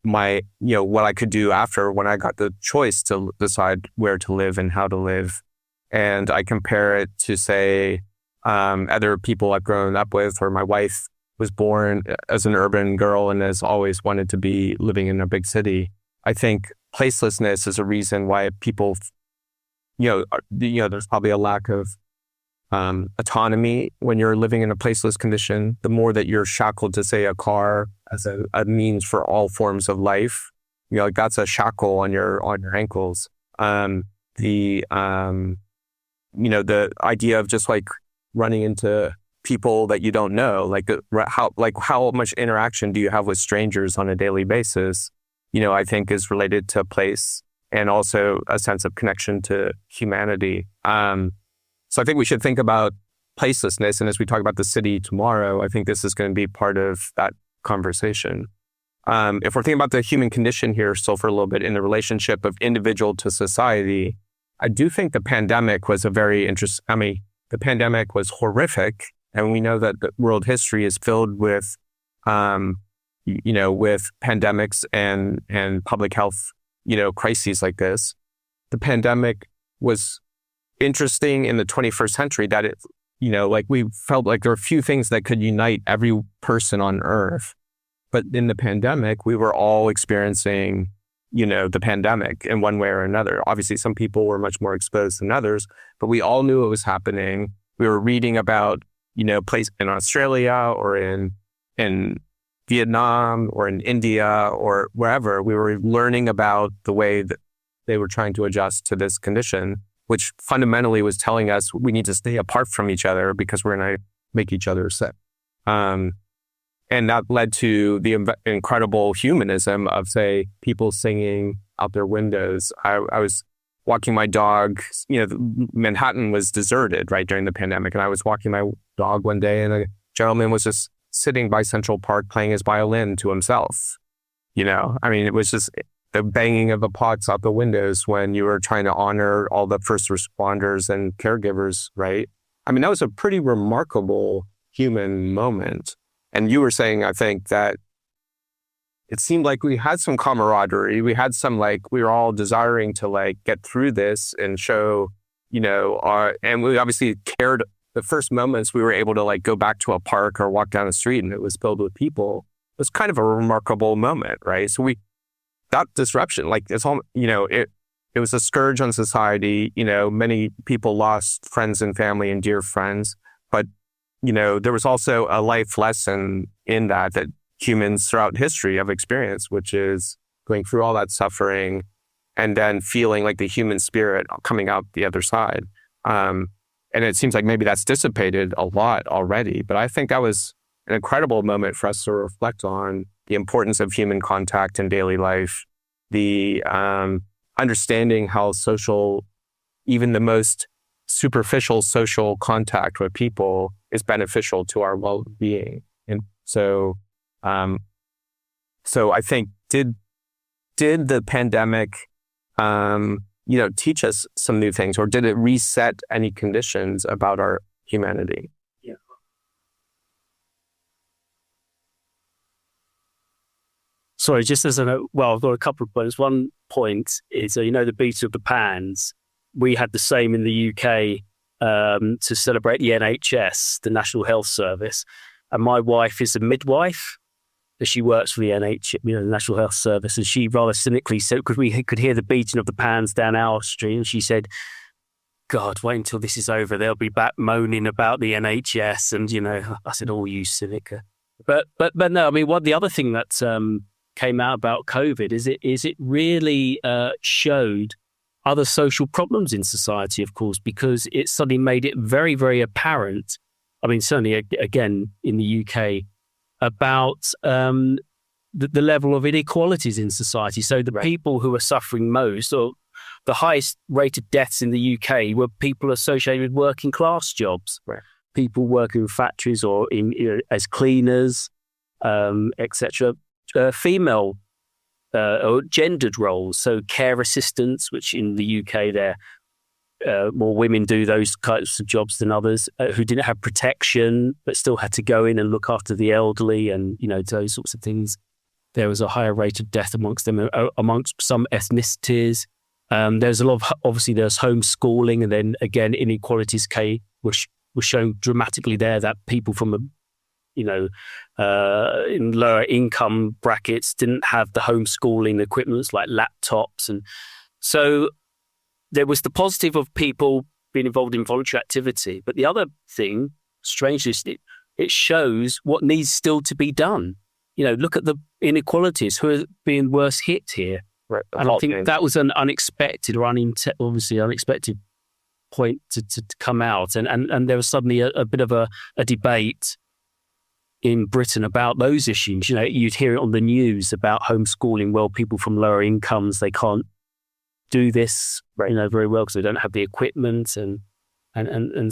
what I could do after when I got the choice to decide where to live and how to live. And I compare it to, say, other people I've grown up with, or my wife was born as an urban girl and has always wanted to be living in a big city. I think placelessness is a reason why people, there's probably a lack of autonomy when you're living in a placeless condition. The more that you're shackled to, say, a car as a means for all forms of life, that's a shackle on your ankles. The idea of just like running into people that you don't know, how much interaction do you have with strangers on a daily basis, I think is related to place and also a sense of connection to humanity. So I think we should think about placelessness. And as we talk about the city tomorrow, I think this is going to be part of that conversation. if we're thinking about the human condition here still for a little bit in the relationship of individual to society, I do think the pandemic was the pandemic was horrific. And we know that the world history is filled with, with pandemics and public health, crises like this. The pandemic was interesting in the 21st century that it, we felt like there were few things that could unite every person on earth. But in the pandemic, we were all experiencing, the pandemic in one way or another. Obviously, some people were much more exposed than others, but we all knew it was happening. We were reading about, places in Australia or in Vietnam or in India or wherever. We were learning about the way that they were trying to adjust to this condition, which fundamentally was telling us we need to stay apart from each other because we're going to make each other sick. And that led to the incredible humanism of, say, people singing out their windows. I was walking my dog, Manhattan was deserted, right, during the pandemic. And I was walking my dog one day and a gentleman was just sitting by Central Park playing his violin to himself. It was just the banging of the pots out the windows when you were trying to honor all the first responders and caregivers, right? That was a pretty remarkable human moment. And you were saying, I think, that it seemed like we had some camaraderie. We had some, we were all desiring to, get through this and show, and we obviously cared. The first moments we were able to, go back to a park or walk down the street and it was filled with people. It was kind of a remarkable moment, right? So that disruption, it's all, it was a scourge on society. Many people lost friends and family and dear friends, but there was also a life lesson in that humans throughout history have experienced, which is going through all that suffering and then feeling like the human spirit coming out the other side. And it seems like maybe that's dissipated a lot already, but I think that was an incredible moment for us to reflect on the importance of human contact in daily life, the understanding how social, even the most superficial social contact with people is beneficial to our well-being. And so I think did the pandemic teach us some new things, or did it reset any conditions about our humanity? Yeah. Sorry, just as a note, I've got a couple of points. One point is, the Beat of the Pans. We had the same in the UK to celebrate the NHS, the National Health Service. And my wife is a midwife. She works for the the National Health Service. And she rather cynically said, because we could hear the beating of the pans down our street, and she said, God, wait until this is over. They'll be back moaning about the NHS. And, I said, oh, you cynic. But no, the other thing that came out about COVID is it really showed other social problems in society, of course, because it suddenly made it very, very apparent. Certainly, again, in the UK, about the level of inequalities in society. So the people who are suffering most, or the highest rate of deaths in the UK, were people associated with working class jobs, people working in factories or as cleaners, etc. Female or gendered roles, so care assistants, which in the UK more women do those kinds of jobs than others, who didn't have protection but still had to go in and look after the elderly and those sorts of things. There was a higher rate of death amongst them, amongst some ethnicities. There's a lot of, obviously there's homeschooling, and then again inequalities was shown dramatically there, that people from in lower income brackets didn't have the homeschooling equipment like laptops. And so there was the positive of people being involved in voluntary activity. But the other thing, strangely, it shows what needs still to be done. Look at the inequalities, who are being worse hit here. Right. And I think that was an unexpected or obviously unexpected point to come out. And there was suddenly a bit of a debate in Britain about those issues. You'd hear it on the news about homeschooling. Well, people from lower incomes, they can't do this, very well because they don't have the equipment and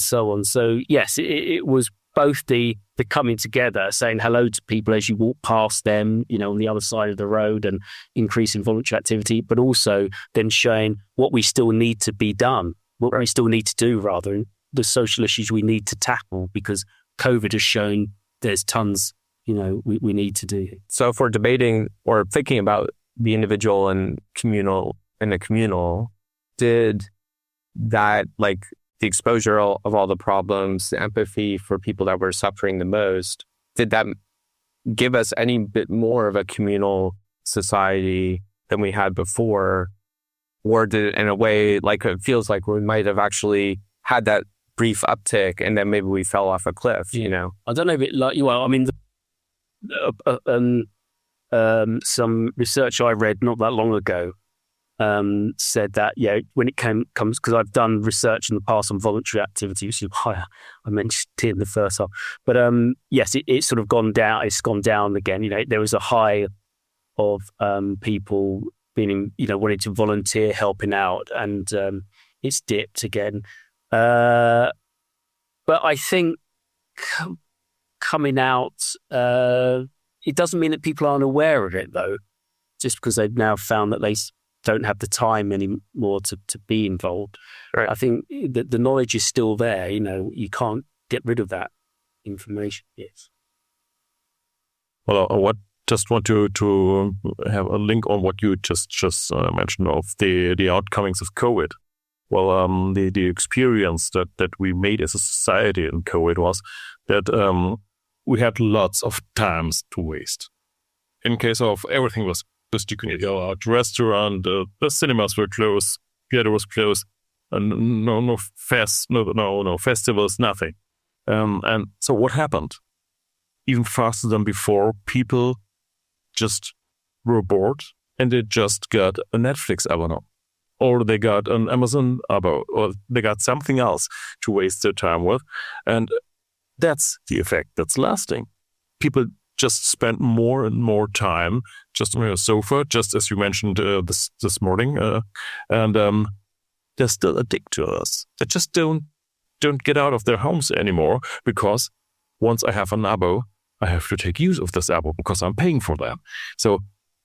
so on. So yes, it was both the coming together, saying hello to people as you walk past them, on the other side of the road, and increasing voluntary activity, but also then showing what we still need to be done, what we still need to do, rather, the social issues we need to tackle, because COVID has shown there's tons, we need to do. So if we're debating or thinking about the individual and the communal, did that, like the exposure of all the problems, the empathy for people that were suffering the most, did that give us any bit more of a communal society than we had before? Or did it, in a way, like it feels like we might have actually had that brief uptick and then maybe we fell off a cliff, I don't know if some research I read not that long ago said that, when it comes, because I've done research in the past on voluntary activity, which is higher, I mentioned it in the first half, but yes, it's sort of gone down. It's gone down again. There was a high of people being, wanting to volunteer, helping out, and it's dipped again. But I think coming out, it doesn't mean that people aren't aware of it, though, just because they've now found that they don't have the time anymore to be involved. Right. I think that the knowledge is still there. You can't get rid of that information. Yes. Well, I just want to have a link on what you just mentioned of the outcomings of COVID. Well, the experience that we made as a society in COVID was that we had lots of times to waste. In case of everything was just, you couldn't go out, restaurant, the cinemas were closed, theater was closed, and no festivals, nothing. And so what happened? Even faster than before, people just were bored and they just got a Netflix abonnement, or they got an Amazon abo, or they got something else to waste their time with. And that's the effect that's lasting. People just spend more and more time just on a sofa, just as you mentioned this morning, and they're still addicted to us. They just don't get out of their homes anymore, because once I have an abo, I have to take use of this abo because I'm paying for that. So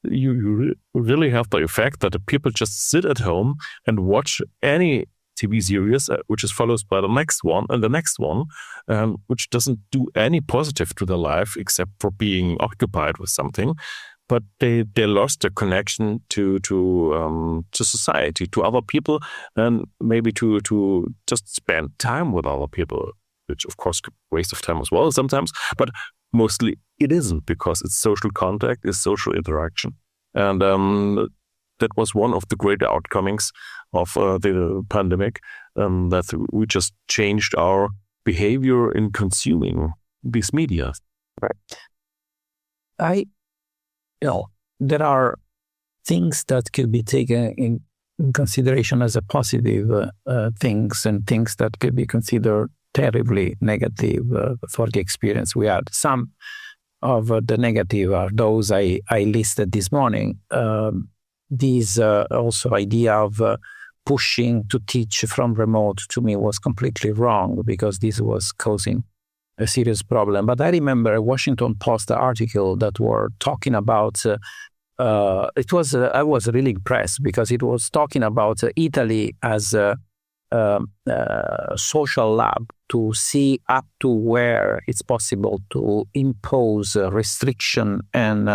you really have the effect that the people just sit at home and watch any TV series, which is followed by the next one and the next one, which doesn't do any positive to their life except for being occupied with something. But they lost their connection to society, to other people, and maybe to just spend time with other people, which of course could be a waste of time as well sometimes, but mostly it isn't, because it's social contact, it's social interaction. And that was one of the great outcomings of the pandemic, that we just changed our behavior in consuming these media. Right. There are things that could be taken in consideration as a positive things, and things that could be considered terribly negative for the experience we had. Some of the negative are those I listed this morning. This also idea of pushing to teach from remote, to me, was completely wrong, because this was causing a serious problem. But I remember a Washington Post article that were talking about, I was really impressed, because it was talking about Italy as a social lab to see up to where it's possible to impose restriction and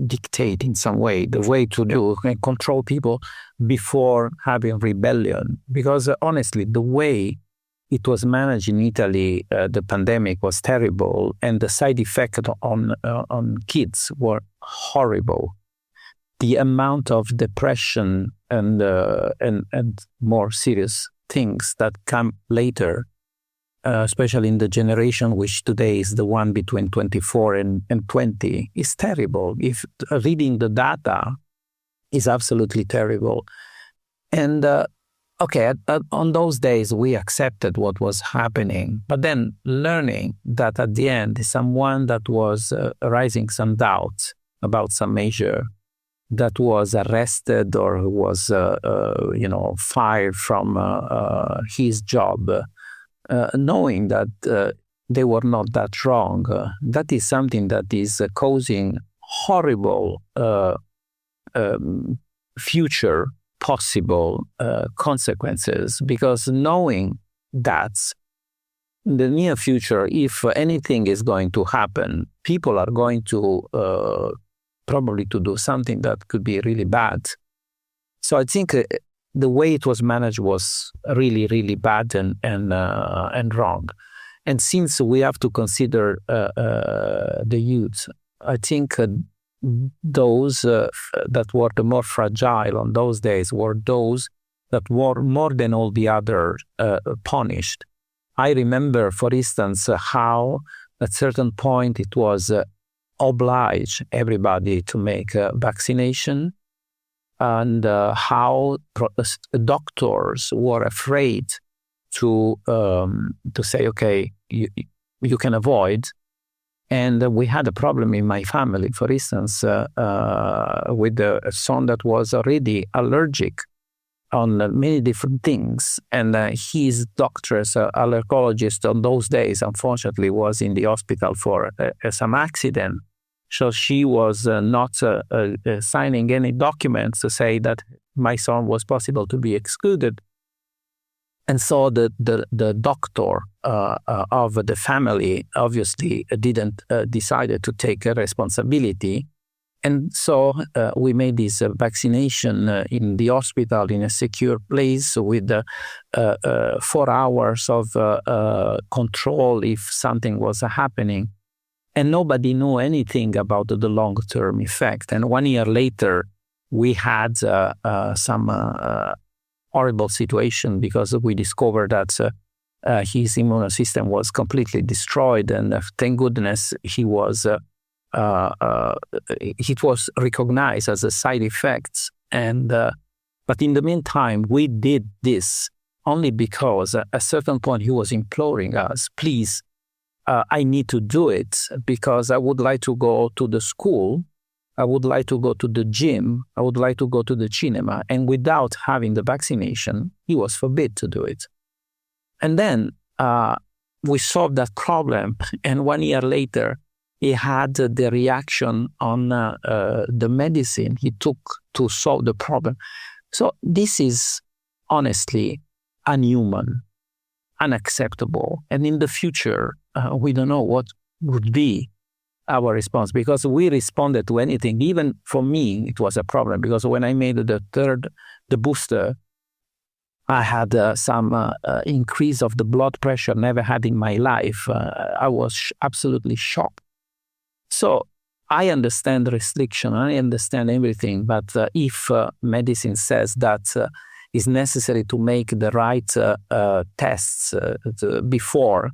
dictate in some way the way to do and control people before having rebellion. Because honestly, the way it was managed in Italy, the pandemic was terrible, and the side effects on kids were horrible. The amount of depression and more serious things that come later, especially in the generation which today is the one between 24 and 20, is terrible. If reading the data is absolutely terrible. And on those days, we accepted what was happening, but then learning that at the end, someone that was raising some doubts about some measure, that was arrested or was, fired from his job, knowing that they were not that wrong, that is something that is causing horrible future possible consequences, because knowing that in the near future, if anything is going to happen, people are going to probably to do something that could be really bad. So I think the way it was managed was really, really bad and wrong. And since we have to consider the youth, I think those that were the more fragile on those days were those that were more than all the other punished. I remember, for instance, how at certain point it was obliged everybody to make a vaccination, and how doctors were afraid to say, okay, you can avoid. And we had a problem in my family, for instance, with a son that was already allergic on many different things. And his doctor's allergologist on those days, unfortunately, was in the hospital for some accident. So she was not signing any documents to say that my son was possible to be excluded. And so the doctor of the family obviously didn't decided to take a responsibility. And so we made this vaccination in the hospital in a secure place with 4 hours of control if something was happening. And nobody knew anything about the long-term effect. And 1 year later, we had some horrible situation because we discovered that his immune system was completely destroyed. And thank goodness it was recognized as a side effect. And but in the meantime, we did this only because at a certain point he was imploring us, please, I need to do it because I would like to go to the school, I would like to go to the gym, I would like to go to the cinema. And without having the vaccination, he was forbid to do it. And then we solved that problem. And 1 year later, he had the reaction on the medicine he took to solve the problem. So this is honestly unhuman, unacceptable. And in the future, we don't know what would be our response, because we responded to anything. Even for me, it was a problem, because when I made the booster, I had some increase of the blood pressure never had in my life. I was absolutely shocked. So I understand the restriction, I understand everything, but if medicine says that it's necessary to make the right tests before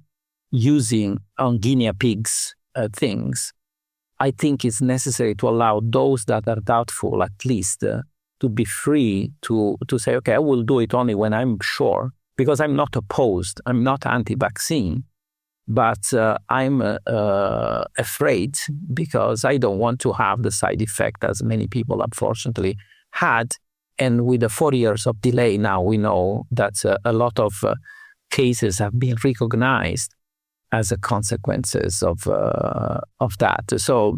using on guinea pigs things, I think it's necessary to allow those that are doubtful at least to be free to say, okay, I will do it only when I'm sure, because I'm not opposed, I'm not anti-vaccine, but I'm afraid because I don't want to have the side effect as many people unfortunately had. And with the 4 years of delay now, we know that a lot of cases have been recognized as a consequences of that. So,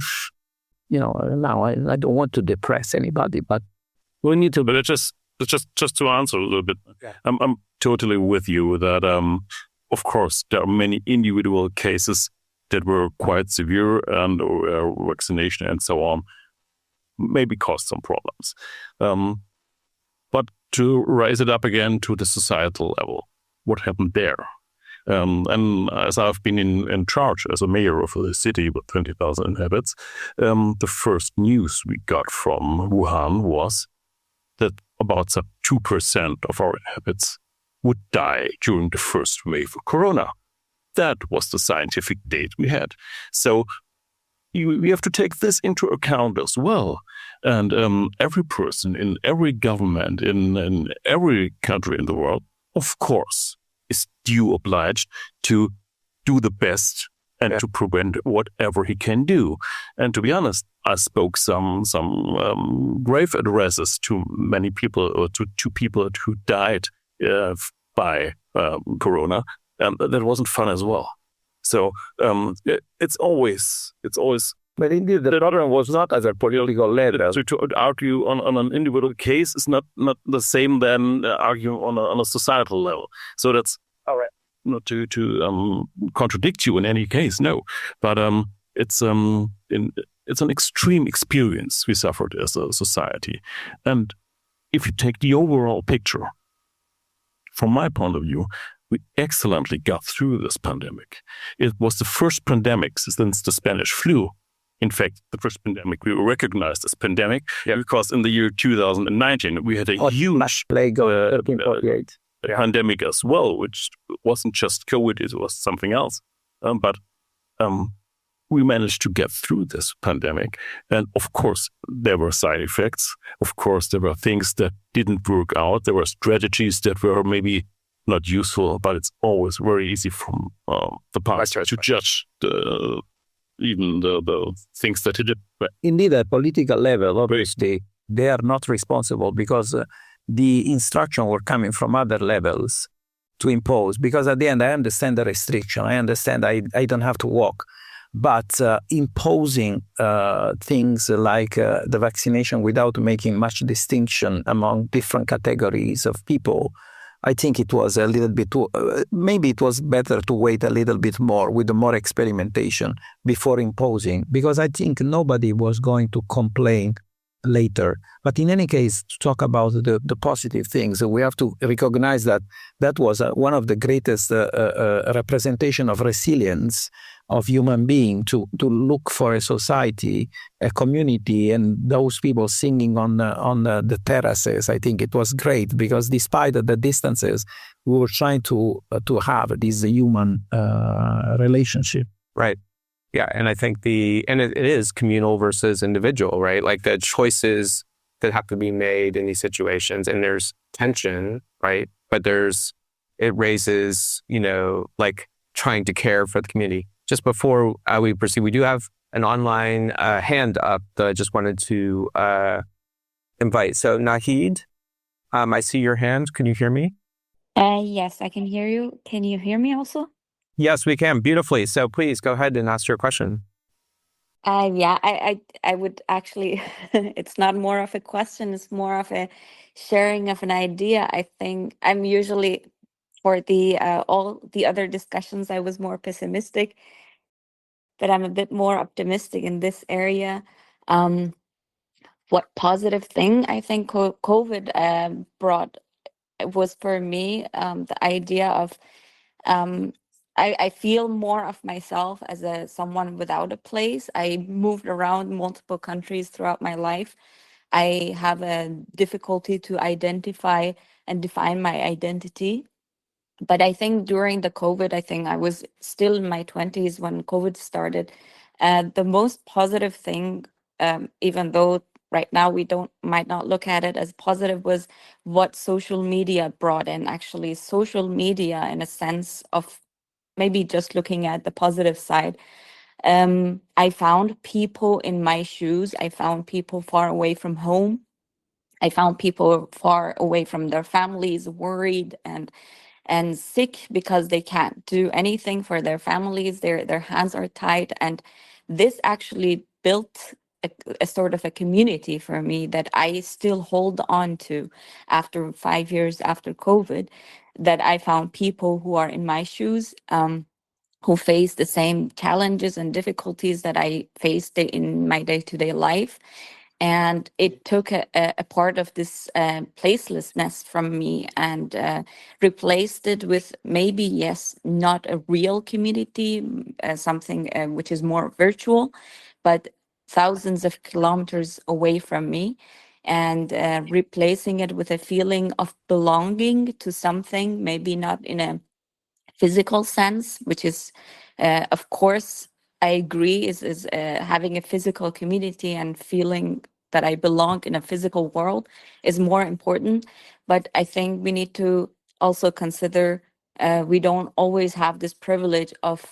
now I don't want to depress anybody, but we need to. But it's just to answer a little bit. Okay. I'm totally with you that of course there are many individual cases that were quite severe and vaccination and so on maybe caused some problems. But to raise it up again to the societal level, what happened there? And as I've been in charge as a mayor of a city with 20,000 inhabitants, the first news we got from Wuhan was that about 2% of our inhabitants would die during the first wave of corona. That was the scientific date we had. So we have to take this into account as well. And every person in every government in every country in the world, of course, is due obliged to do the best and to prevent whatever he can do. And to be honest, I spoke some grave addresses to many people, or to people who died by corona. that wasn't fun as well. So it's always. But indeed, the problem was not at a political level. To argue on an individual case is not the same than arguing on a societal level. So that's all right. Not to contradict you in any case, no. But it's an extreme experience we suffered as a society. And if you take the overall picture, from my point of view, we excellently got through this pandemic. It was the first pandemic since the Spanish flu. In fact, the first pandemic we recognized as pandemic because in the year 2019 we had a huge plague of 1348 pandemic as well, which wasn't just COVID; it was something else. But we managed to get through this pandemic, and of course there were side effects. Of course, there were things that didn't work out. There were strategies that were maybe not useful, but it's always very easy from the past to judge even the things that he did. Indeed, at political level, obviously, they are not responsible because the instruction were coming from other levels to impose. Because at the end, I understand the restriction. I understand I don't have to walk. But imposing things like the vaccination without making much distinction among different categories of people, I think it was a little bit too, maybe it was better to wait a little bit more with more experimentation before imposing, because I think nobody was going to complain later. But in any case, to talk about the positive things, we have to recognize that that was one of the greatest representation of resilience of human being to look for a society, a community, and those people singing on the terraces. I think it was great because despite the distances, we were trying to have this human relationship. Right. Yeah, and I think it is communal versus individual, right? Like the choices that have to be made in these situations, and there's tension, right? But it raises, like trying to care for the community. Just before we proceed, we do have an online hand up that I just wanted to invite. So Nahid, I see your hand. Can you hear me? Yes, I can hear you. Can you hear me also? Yes, we can. Beautifully. So please go ahead and ask your question. Yeah, I would actually, it's not more of a question, it's more of a sharing of an idea. I think I'm usually, for all the other discussions, I was more pessimistic, but I'm a bit more optimistic in this area. What positive thing I think COVID brought was for me the idea of I feel more of myself as someone without a place. I moved around multiple countries throughout my life. I have a difficulty to identify and define my identity. But I think during the COVID, I think I was still in my 20s when COVID started. The most positive thing, even though right now we might not look at it as positive, was what social media brought in. Actually, social media, in a sense of maybe just looking at the positive side. I found people in my shoes. I found people far away from home. I found people far away from their families, worried and sick because they can't do anything for their families. Their hands are tied. And this actually built a sort of a community for me that I still hold on to after 5 years after COVID, that I found people who are in my shoes, who face the same challenges and difficulties that I faced in my day-to-day life. And it took a part of this placelessness from me and replaced it with maybe, yes, not a real community, something which is more virtual, but thousands of kilometers away from me, and replacing it with a feeling of belonging to something, maybe not in a physical sense, which is, of course, I agree, is having a physical community and feeling that I belong in a physical world is more important. But I think we need to also consider we don't always have this privilege of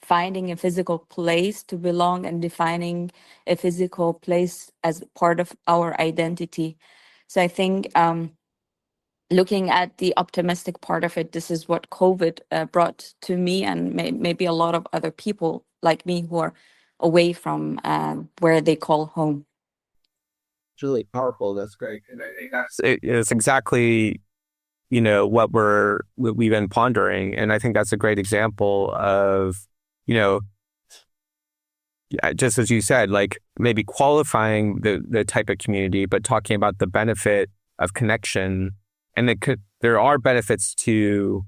finding a physical place to belong and defining a physical place as part of our identity. So I think looking at the optimistic part of it, this is what COVID brought to me and maybe a lot of other people like me who are away from where they call home. It's really powerful. That's great. And I think it's exactly, what we've been pondering. And I think that's a great example of, just as you said, like maybe qualifying the type of community, but talking about the benefit of connection. And there are benefits to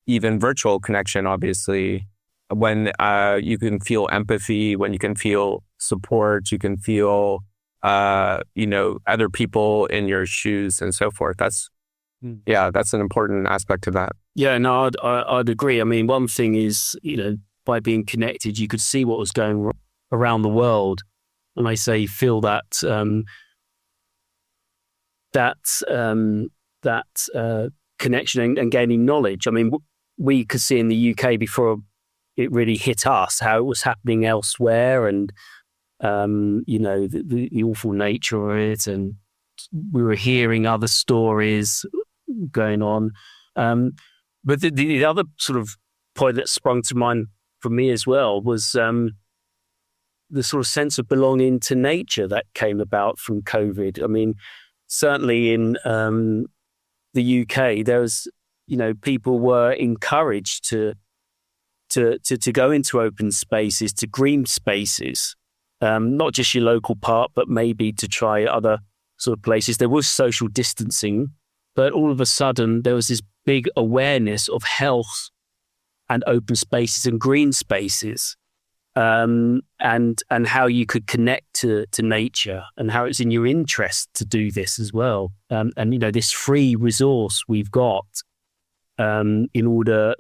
even virtual connection, obviously, when you can feel empathy, when you can feel support, you can feel, other people in your shoes and so forth. That's an important aspect of that. Yeah, no, I'd agree. I mean, one thing is, by being connected, you could see what was going around the world. And I say feel that connection and gaining knowledge. I mean, we could see in the UK before it really hit us how it was happening elsewhere, and the awful nature of it, and we were hearing other stories going on. But the other sort of point that sprung to mind for me as well was the sort of sense of belonging to nature that came about from COVID. I mean, certainly in the UK, there was, people were encouraged to go into open spaces, to green spaces, not just your local park, but maybe to try other sort of places. There was social distancing, but all of a sudden there was this big awareness of health and open spaces and green spaces, and how you could connect to nature, and how it's in your interest to do this as well. And this free resource we've got in order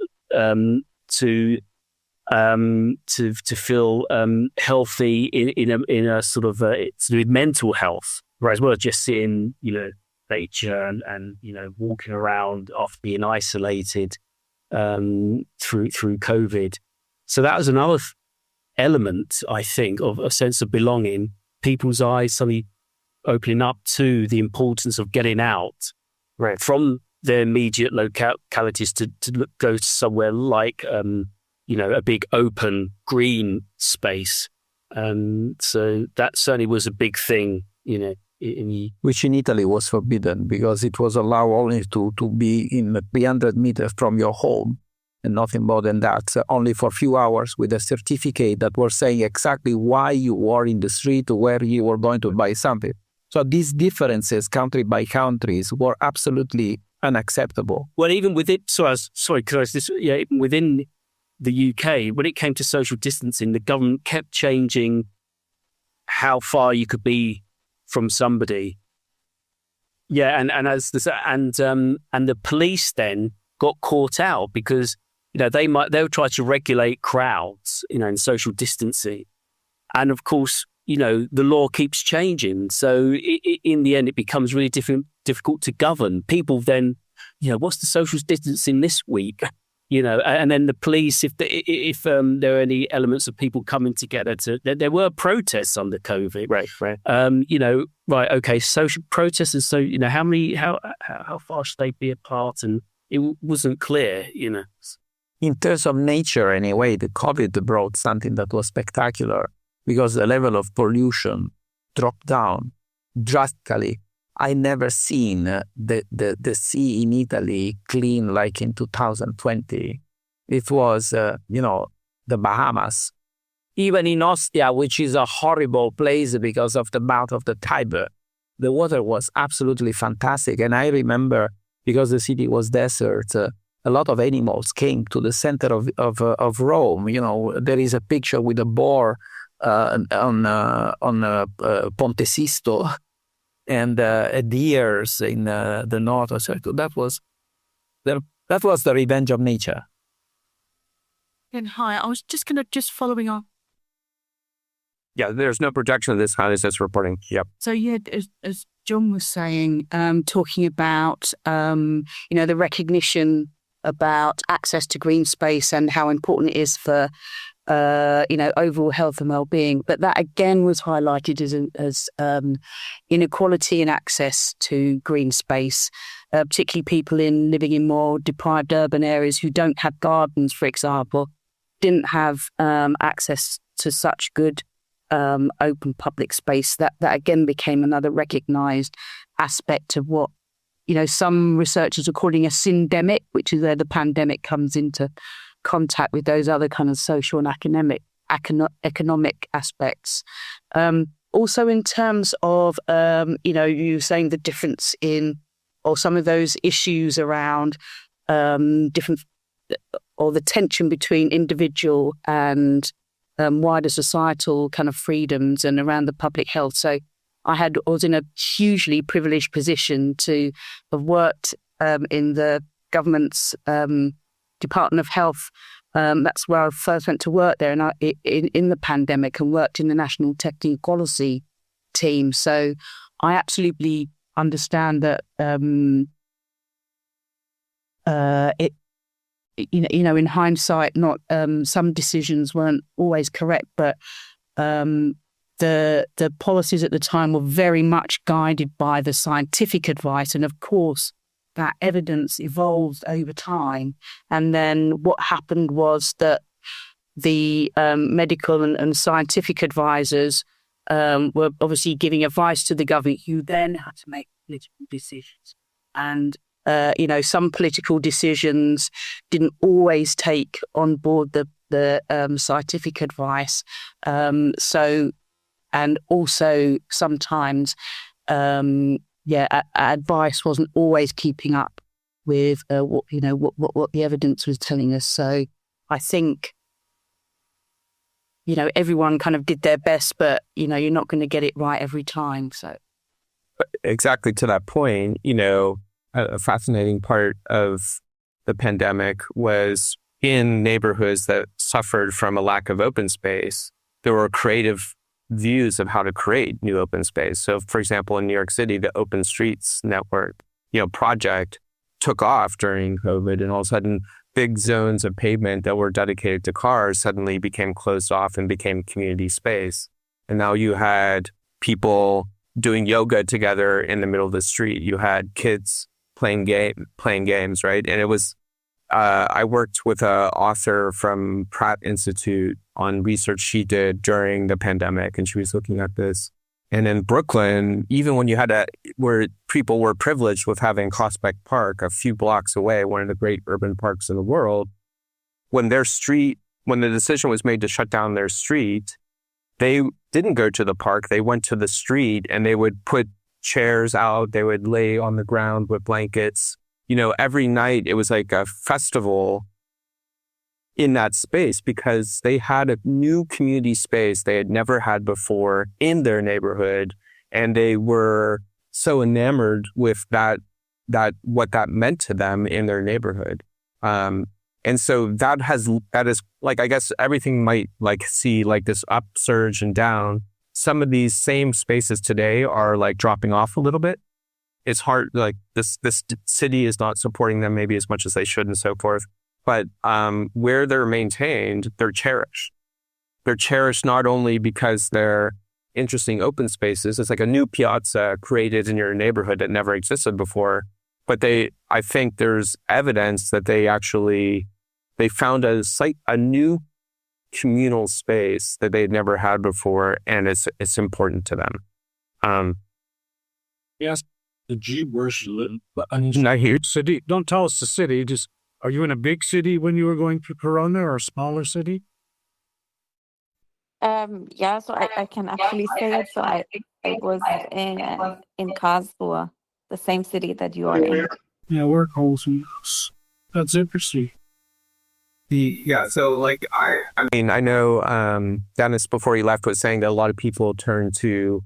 to feel healthy in a sort of it's with mental health, right, as well as just seeing nature and walking around after being isolated through COVID. So that was another element, I think, of a sense of belonging. People's eyes suddenly opening up to the importance of getting out, right, from their immediate localities to go somewhere like a big open green space. So that certainly was a big thing, which in Italy was forbidden because it was allowed only to be in 300 meters from your home and nothing more than that, only for a few hours with a certificate that was saying exactly why you were in the street, where you were going to buy something. So these differences, country by countries, were absolutely unacceptable. Well, even within, even within the UK, when it came to social distancing, the government kept changing how far you could be from somebody. Yeah, and the police then got caught out because they would try to regulate crowds, in social distancing, and of course, the law keeps changing. So in the end, it becomes really difficult to govern. People then, what's the social distancing this week? And then the police, if there are any elements of people coming together there were protests under COVID, right. Right. Okay. Social protests. And so, how far should they be apart? And it wasn't clear, In terms of nature, anyway, the COVID brought something that was spectacular because the level of pollution dropped down drastically. I never seen the sea in Italy clean like in 2020. It was, the Bahamas. Even in Ostia, which is a horrible place because of the mouth of the Tiber, the water was absolutely fantastic. And I remember, because the city was desert, a lot of animals came to the center of Rome. There is a picture with a boar on Ponte Sisto, and deers in the north. So that was the revenge of nature. And hi, I was just following on. Yeah, there's no projection of this. How is this reporting? Yep. So yeah, as John was saying, talking about the recognition about access to green space and how important it is for overall health and well-being. But that again was highlighted as inequality in access to green space, particularly people living in more deprived urban areas who don't have gardens, for example, didn't have access to such good open public space. That again became another recognised aspect of what, some researchers are calling a syndemic, which is where the pandemic comes into contact with those other kind of social and economic aspects. Also, in terms of, you were saying the difference in, or some of those issues around different, or the tension between individual and wider societal kind of freedoms and around the public health. So I was in a hugely privileged position to have worked in the government's Department of Health. That's where I first went to work there, and in the pandemic, and worked in the National Technical Policy team. So I absolutely understand that in hindsight, not some decisions weren't always correct, but the policies at the time were very much guided by the scientific advice, and of course that evidence evolved over time. And then what happened was that the medical and scientific advisors were obviously giving advice to the government, who then had to make political decisions. And, some political decisions didn't always take on board the scientific advice. And also sometimes, advice wasn't always keeping up with what the evidence was telling us. So I think, everyone kind of did their best, but you're not going to get it right every time. So exactly to that point, a fascinating part of the pandemic was in neighborhoods that suffered from a lack of open space, there were creative views of how to create new open space. So, for example, in New York City, the Open Streets Network, project took off during COVID, and all of a sudden, big zones of pavement that were dedicated to cars suddenly became closed off and became community space. And now you had people doing yoga together in the middle of the street. You had kids playing games, right? And it was, I worked with an author from Pratt Institute on research she did during the pandemic, and she was looking at this. And in Brooklyn, even when you had where people were privileged with having Prospect Park a few blocks away, one of the great urban parks in the world, when the decision was made to shut down their street, they didn't go to the park, they went to the street, and they would put chairs out, they would lay on the ground with blankets. Every night it was like a festival in that space, because they had a new community space they had never had before in their neighborhood. And they were so enamored with that what that meant to them in their neighborhood. And so that is like, I guess everything might see this upsurge and down. Some of these same spaces today are dropping off a little bit. It's hard, this city is not supporting them maybe as much as they should and so forth. But where they're maintained, they're cherished. They're cherished not only because they're interesting open spaces, it's like a new piazza created in your neighborhood that never existed before, but I think there's evidence that they found a new communal space that they'd never had before, and it's important to them. Yes, the G where's not here. City. Don't tell us the city. Just, are you in a big city when you were going through Corona, or a smaller city? So I can actually say it. So I was in Karlsruhe, the same city that you are in. Yeah, we're Karlsruhe. That's interesting. So I know Dennis before he left was saying that a lot of people turned to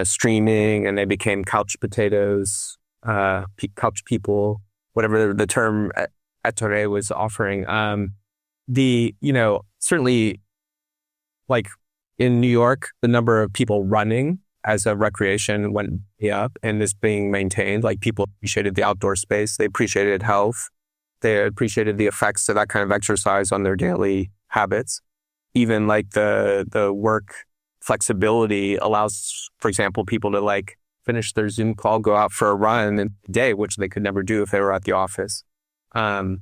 streaming, and they became couch potatoes, couch people, whatever the term Ettore was offering. Certainly, in New York, the number of people running as a recreation went up and is being maintained. People appreciated the outdoor space, they appreciated health, they appreciated the effects of that kind of exercise on their daily habits. Even the work flexibility allows, for example, people to finish their Zoom call, go out for a run in the day, which they could never do if they were at the office. And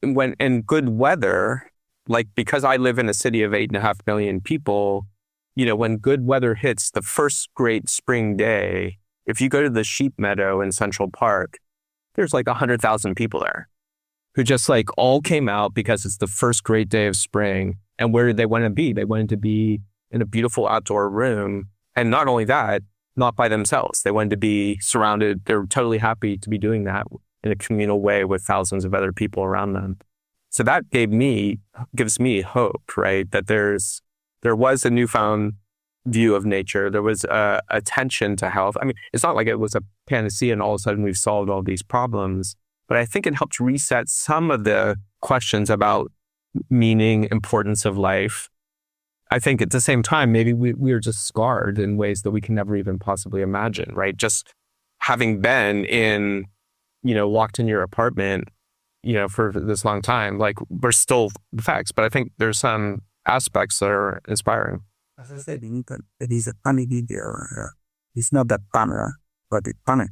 when in good weather, like because I live in a city of 8.5 million people, when good weather hits, the first great spring day, if you go to the sheep meadow in Central Park, there's like 100,000 people there who just like all came out because it's the first great day of spring. And where did they want to be? They wanted to be in a beautiful outdoor room. And not only that, not by themselves. They wanted to be surrounded. They're totally happy to be doing that in a communal way with thousands of other people around them. So that gives me hope, right? That there was a newfound view of nature. There was attention to health. I mean, it's not like it was a panacea and all of a sudden we've solved all these problems, but I think it helped reset some of the questions about meaning, importance of life. I think at the same time, maybe we are just scarred in ways that we can never even possibly imagine, right? Just having been locked in your apartment, for this long time, like we're still the facts, but I think there's some aspects that are inspiring. As I said, in Italy, there is a funny video. It's not that funny, but it's funny.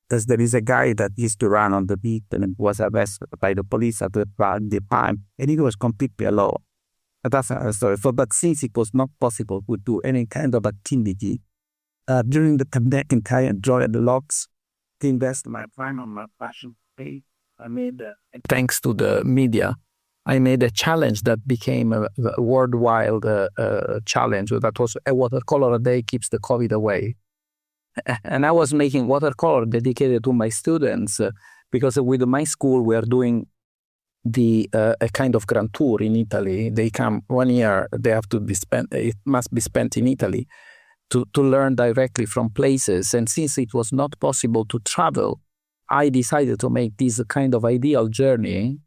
Because there is a guy that used to run on the beat and was arrested by the police at the time, and he was completely alone. That's a story. But since it was not possible to do any kind of activity, during the pandemic, I enjoyed a lot to invest my time on my passion page. I made, thanks to the media, I made a challenge that became a worldwide challenge. That was a watercolor a day keeps the COVID away. And I was making watercolor dedicated to my students because with my school, we are doing a kind of grand tour in Italy. They come 1 year, they have to be spent, it must be spent in Italy to learn directly from places. And since it was not possible to travel, I decided to make this kind of ideal journey.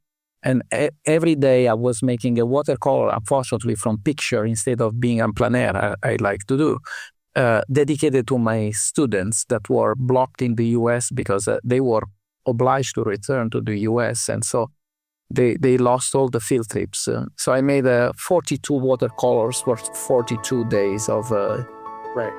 And every day I was making a watercolor, unfortunately from picture instead of being en plein air, I like to do, dedicated to my students that were blocked in the US because they were obliged to return to the US. And so they lost all the field trips. So I made 42 watercolors for 42 days of... Right.